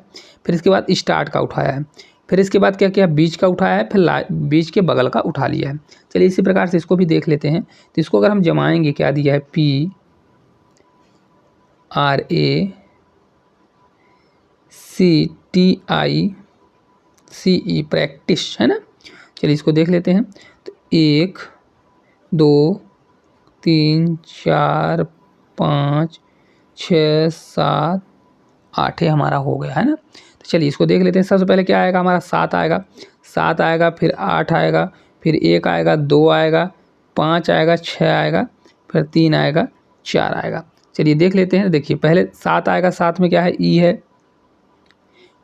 फिर इसके बाद स्टार्ट का उठाया है, फिर इसके बाद क्या किया? बीच का उठाया है, फिर बीच के बगल का उठा लिया है। चलिए इसी प्रकार से इसको भी देख लेते हैं। तो इसको अगर हम जमाएंगे, क्या दिया है? PRACTICE, प्रैक्टिस, है ना। चलिए इसको देख लेते हैं। तो 1 2 3 4 5 6 7 8 हमारा हो गया, है ना। तो चलिए इसको देख लेते हैं। सबसे पहले क्या आएगा? हमारा 7 आएगा, 7 आएगा, फिर 8 आएगा, फिर 1 आएगा, 2 आएगा, 5 आएगा, 6 आएगा, फिर 3 आएगा, 4 आएगा। चलिए देख लेते हैं। देखिए पहले 7 आएगा, 7 में क्या है? ई है।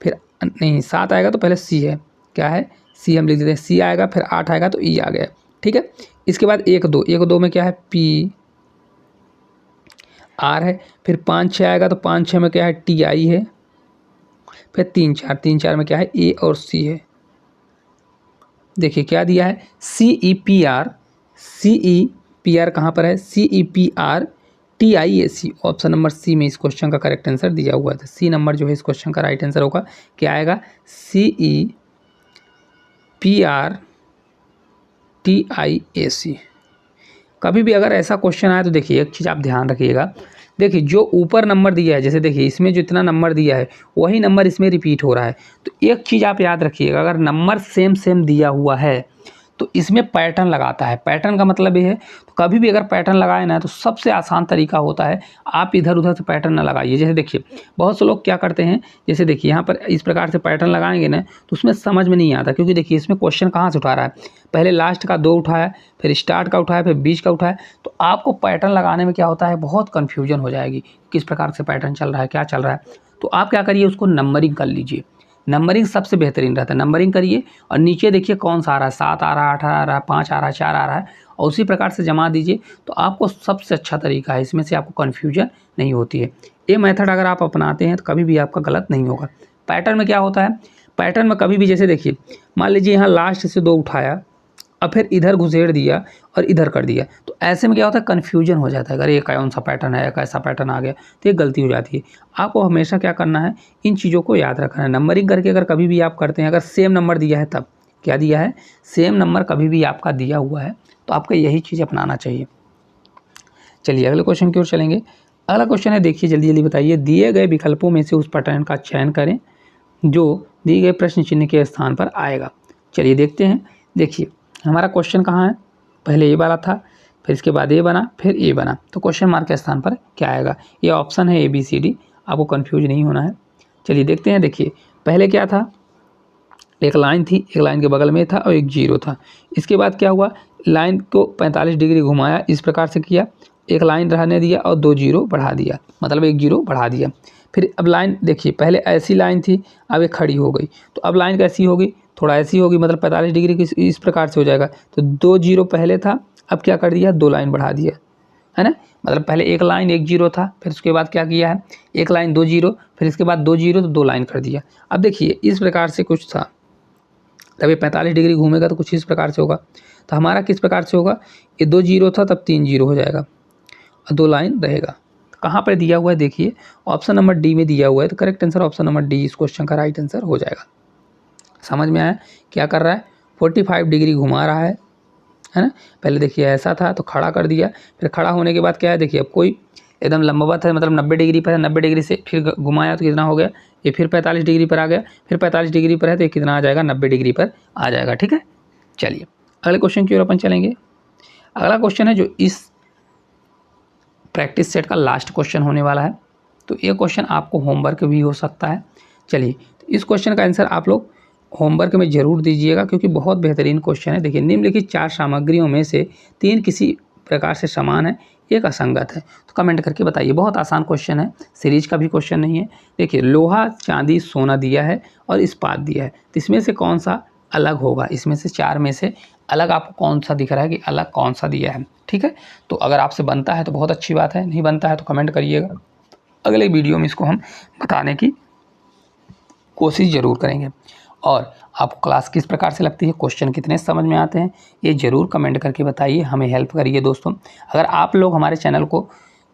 फिर नहीं 7 आएगा तो पहले सी है, क्या है सी हम लिख देते हैं, सी आएगा फिर 8 आएगा तो ई आ गया, ठीक है। इसके बाद 1 2, 1 2 में क्या है पी आर है, फिर 5 6 आएगा तो 5 6 में क्या है टी आई है, फिर 3 4, 3 4 में क्या है ए और सी है। देखिए क्या दिया है C E P R, C E P R कहाँ पर है, C E P R T I A C, option number C में इस क्वेश्चन का करेक्ट आंसर दिया हुआ है। सी नंबर जो है इस क्वेश्चन का राइट आंसर होगा, क्या आएगा C E P R T I A C. कभी भी अगर ऐसा क्वेश्चन आए तो देखिए एक चीज़ आप ध्यान रखिएगा, देखिए जो ऊपर नंबर दिया है, जैसे देखिए इसमें जितना नंबर दिया है वही नंबर इसमें रिपीट हो रहा है, तो एक चीज़ आप याद रखिएगा, अगर नंबर सेम सेम दिया हुआ है तो इसमें पैटर्न लगाता है। पैटर्न का मतलब ये है, तो कभी भी अगर पैटर्न लगाए ना तो सबसे आसान तरीका होता है आप इधर उधर से पैटर्न ना लगाइए। जैसे देखिए बहुत से लोग क्या करते हैं, जैसे देखिए यहाँ पर इस प्रकार से पैटर्न लगाएंगे ना तो उसमें समझ में नहीं आता, क्योंकि देखिए इसमें क्वेश्चन कहाँ से उठा रहा है, पहले लास्ट का 2 उठाया, फिर स्टार्ट का उठाया, फिर बीच का उठाया, तो आपको पैटर्न लगाने में क्या होता है बहुत कन्फ्यूजन हो जाएगी, किस प्रकार से पैटर्न चल रहा है, क्या चल रहा है। तो आप क्या करिए उसको नंबरिंग कर लीजिए, नंबरिंग सबसे बेहतरीन रहता है, नंबरिंग करिए और नीचे देखिए कौन सा आ रहा है, 7 आ रहा है, 8 आ रहा है, 5 आ रहा है, 4 आ रहा है, और उसी प्रकार से जमा दीजिए, तो आपको सबसे अच्छा तरीका है, इसमें से आपको कन्फ्यूजन नहीं होती है। ये मेथड अगर आप अपनाते हैं तो कभी भी आपका गलत नहीं होगा। पैटर्न में क्या होता है, पैटर्न में कभी भी जैसे देखिए मान लीजिए यहाँ लास्ट से 2 उठाया और फिर इधर घुसेड़ दिया और इधर कर दिया, तो ऐसे में क्या होता है कन्फ्यूजन हो जाता है, अगर ये कौन सा पैटर्न है, कैसा पैटर्न आ गया, तो ये गलती हो जाती है। आपको हमेशा क्या करना है, इन चीज़ों को याद रखना है। नंबरिंग करके अगर कभी भी आप करते हैं, अगर सेम नंबर दिया है तब क्या दिया है, सेम नंबर कभी भी आपका दिया हुआ है तो आपको यही चीज़ अपनाना चाहिए। चलिए अगले क्वेश्चन की ओर चलेंगे। अगला क्वेश्चन है, देखिए जल्दी जल्दी बताइए, दिए गए विकल्पों में से उस पैटर्न का चयन करें जो दिए गए प्रश्न चिन्ह के स्थान पर आएगा। चलिए देखते हैं। देखिए हमारा क्वेश्चन कहाँ है, पहले ए वाला था, फिर इसके बाद ए बना, फिर ए बना, तो क्वेश्चन मार्क के स्थान पर क्या आएगा, ये ऑप्शन है ABCD, आपको कंफ्यूज नहीं होना है। चलिए देखते हैं। देखिए पहले क्या था, एक लाइन थी, एक लाइन के बगल में था और एक जीरो था। इसके बाद क्या हुआ, लाइन को 45 डिग्री घुमाया, इस प्रकार से किया, एक लाइन रहने दिया और 2 जीरो बढ़ा दिया, मतलब 1 जीरो बढ़ा दिया। फिर अब लाइन देखिए पहले ऐसी लाइन थी, अब एक खड़ी हो गई, तो अब लाइन कैसी होगी, थोड़ा ऐसी होगी, मतलब 45 डिग्री की इस प्रकार से हो जाएगा। तो 2 जीरो पहले था, अब क्या कर दिया, 2 लाइन बढ़ा दिया, है ना, मतलब पहले एक लाइन 1 जीरो था, फिर उसके बाद क्या किया है, एक लाइन 2 जीरो, फिर इसके बाद 2 जीरो तो 2 लाइन कर दिया। अब देखिए इस प्रकार से कुछ था, तब ये 45 डिग्री घूमेगा तो कुछ इस प्रकार से होगा। तो हमारा किस प्रकार से होगा, ये 2 जीरो था तब 3 जीरो हो जाएगा और 2 लाइन रहेगा। कहाँ पर दिया हुआ है, देखिए ऑप्शन नंबर डी में दिया हुआ है, तो correct answer option number D इस क्वेश्चन का राइट आंसर हो जाएगा। समझ में आया, क्या कर रहा है, 45 डिग्री घुमा रहा है ना। पहले देखिए ऐसा था तो खड़ा कर दिया, फिर खड़ा होने के बाद क्या है, देखिए अब कोई एकदम लंबवत है, मतलब 90 डिग्री पर है, 90 डिग्री से फिर घुमाया तो कितना हो गया, ये फिर 45 डिग्री पर आ गया, फिर 45 डिग्री पर है तो ये कितना आ जाएगा, 90 डिग्री पर आ जाएगा। ठीक है, चलिए अगले क्वेश्चन की ओर अपन चलेंगे। अगला क्वेश्चन है जो इस प्रैक्टिस सेट का लास्ट क्वेश्चन होने वाला है, तो ये क्वेश्चन आपको होमवर्क भी हो सकता है। चलिए तो इस क्वेश्चन का आंसर आप लोग होमवर्क में ज़रूर दीजिएगा, क्योंकि बहुत बेहतरीन क्वेश्चन है। देखिए निम्नलिखित 4 सामग्रियों में से 3 किसी प्रकार से समान है, एक असंगत है, तो कमेंट करके बताइए। बहुत आसान क्वेश्चन है, सीरीज का भी क्वेश्चन नहीं है। देखिए लोहा, चांदी, सोना दिया है और इस्पात दिया है, तो इसमें से कौन सा अलग होगा, इसमें से 4 में से अलग आपको कौन सा दिख रहा है कि अलग कौन सा दिया है। ठीक है, तो अगर आपसे बनता है तो बहुत अच्छी बात है, नहीं बनता है तो कमेंट करिएगा, अगले वीडियो में इसको हम बताने की कोशिश ज़रूर करेंगे। और आपको क्लास किस प्रकार से लगती है, क्वेश्चन कितने समझ में आते हैं, ये ज़रूर कमेंट करके बताइए, हमें हेल्प करिए दोस्तों। अगर आप लोग हमारे चैनल को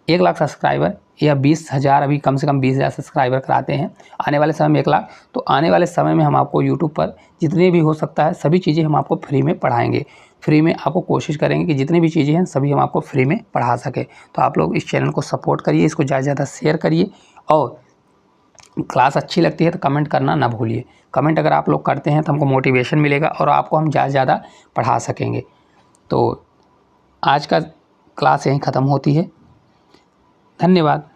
1 लाख सब्सक्राइबर या 20,000, अभी कम से कम 20,000 सब्सक्राइबर कराते हैं, आने वाले समय में 1 लाख, तो आने वाले समय में हम आपको यूट्यूब पर जितने भी हो सकता है सभी चीज़ें हम आपको फ्री में पढ़ाएंगे। फ्री में आपको कोशिश करेंगे कि जितनी भी चीज़ें हैं सभी हम आपको फ्री में पढ़ा सकें। तो आप लोग इस चैनल को सपोर्ट करिए, इसको ज़्यादा से ज़्यादा शेयर करिए, और क्लास अच्छी लगती है तो कमेंट करना ना भूलिए। कमेंट अगर आप लोग करते हैं तो हमको मोटिवेशन मिलेगा और आपको हम ज़्यादा से ज़्यादा पढ़ा सकेंगे। तो आज का क्लास यहीं ख़त्म होती है, धन्यवाद।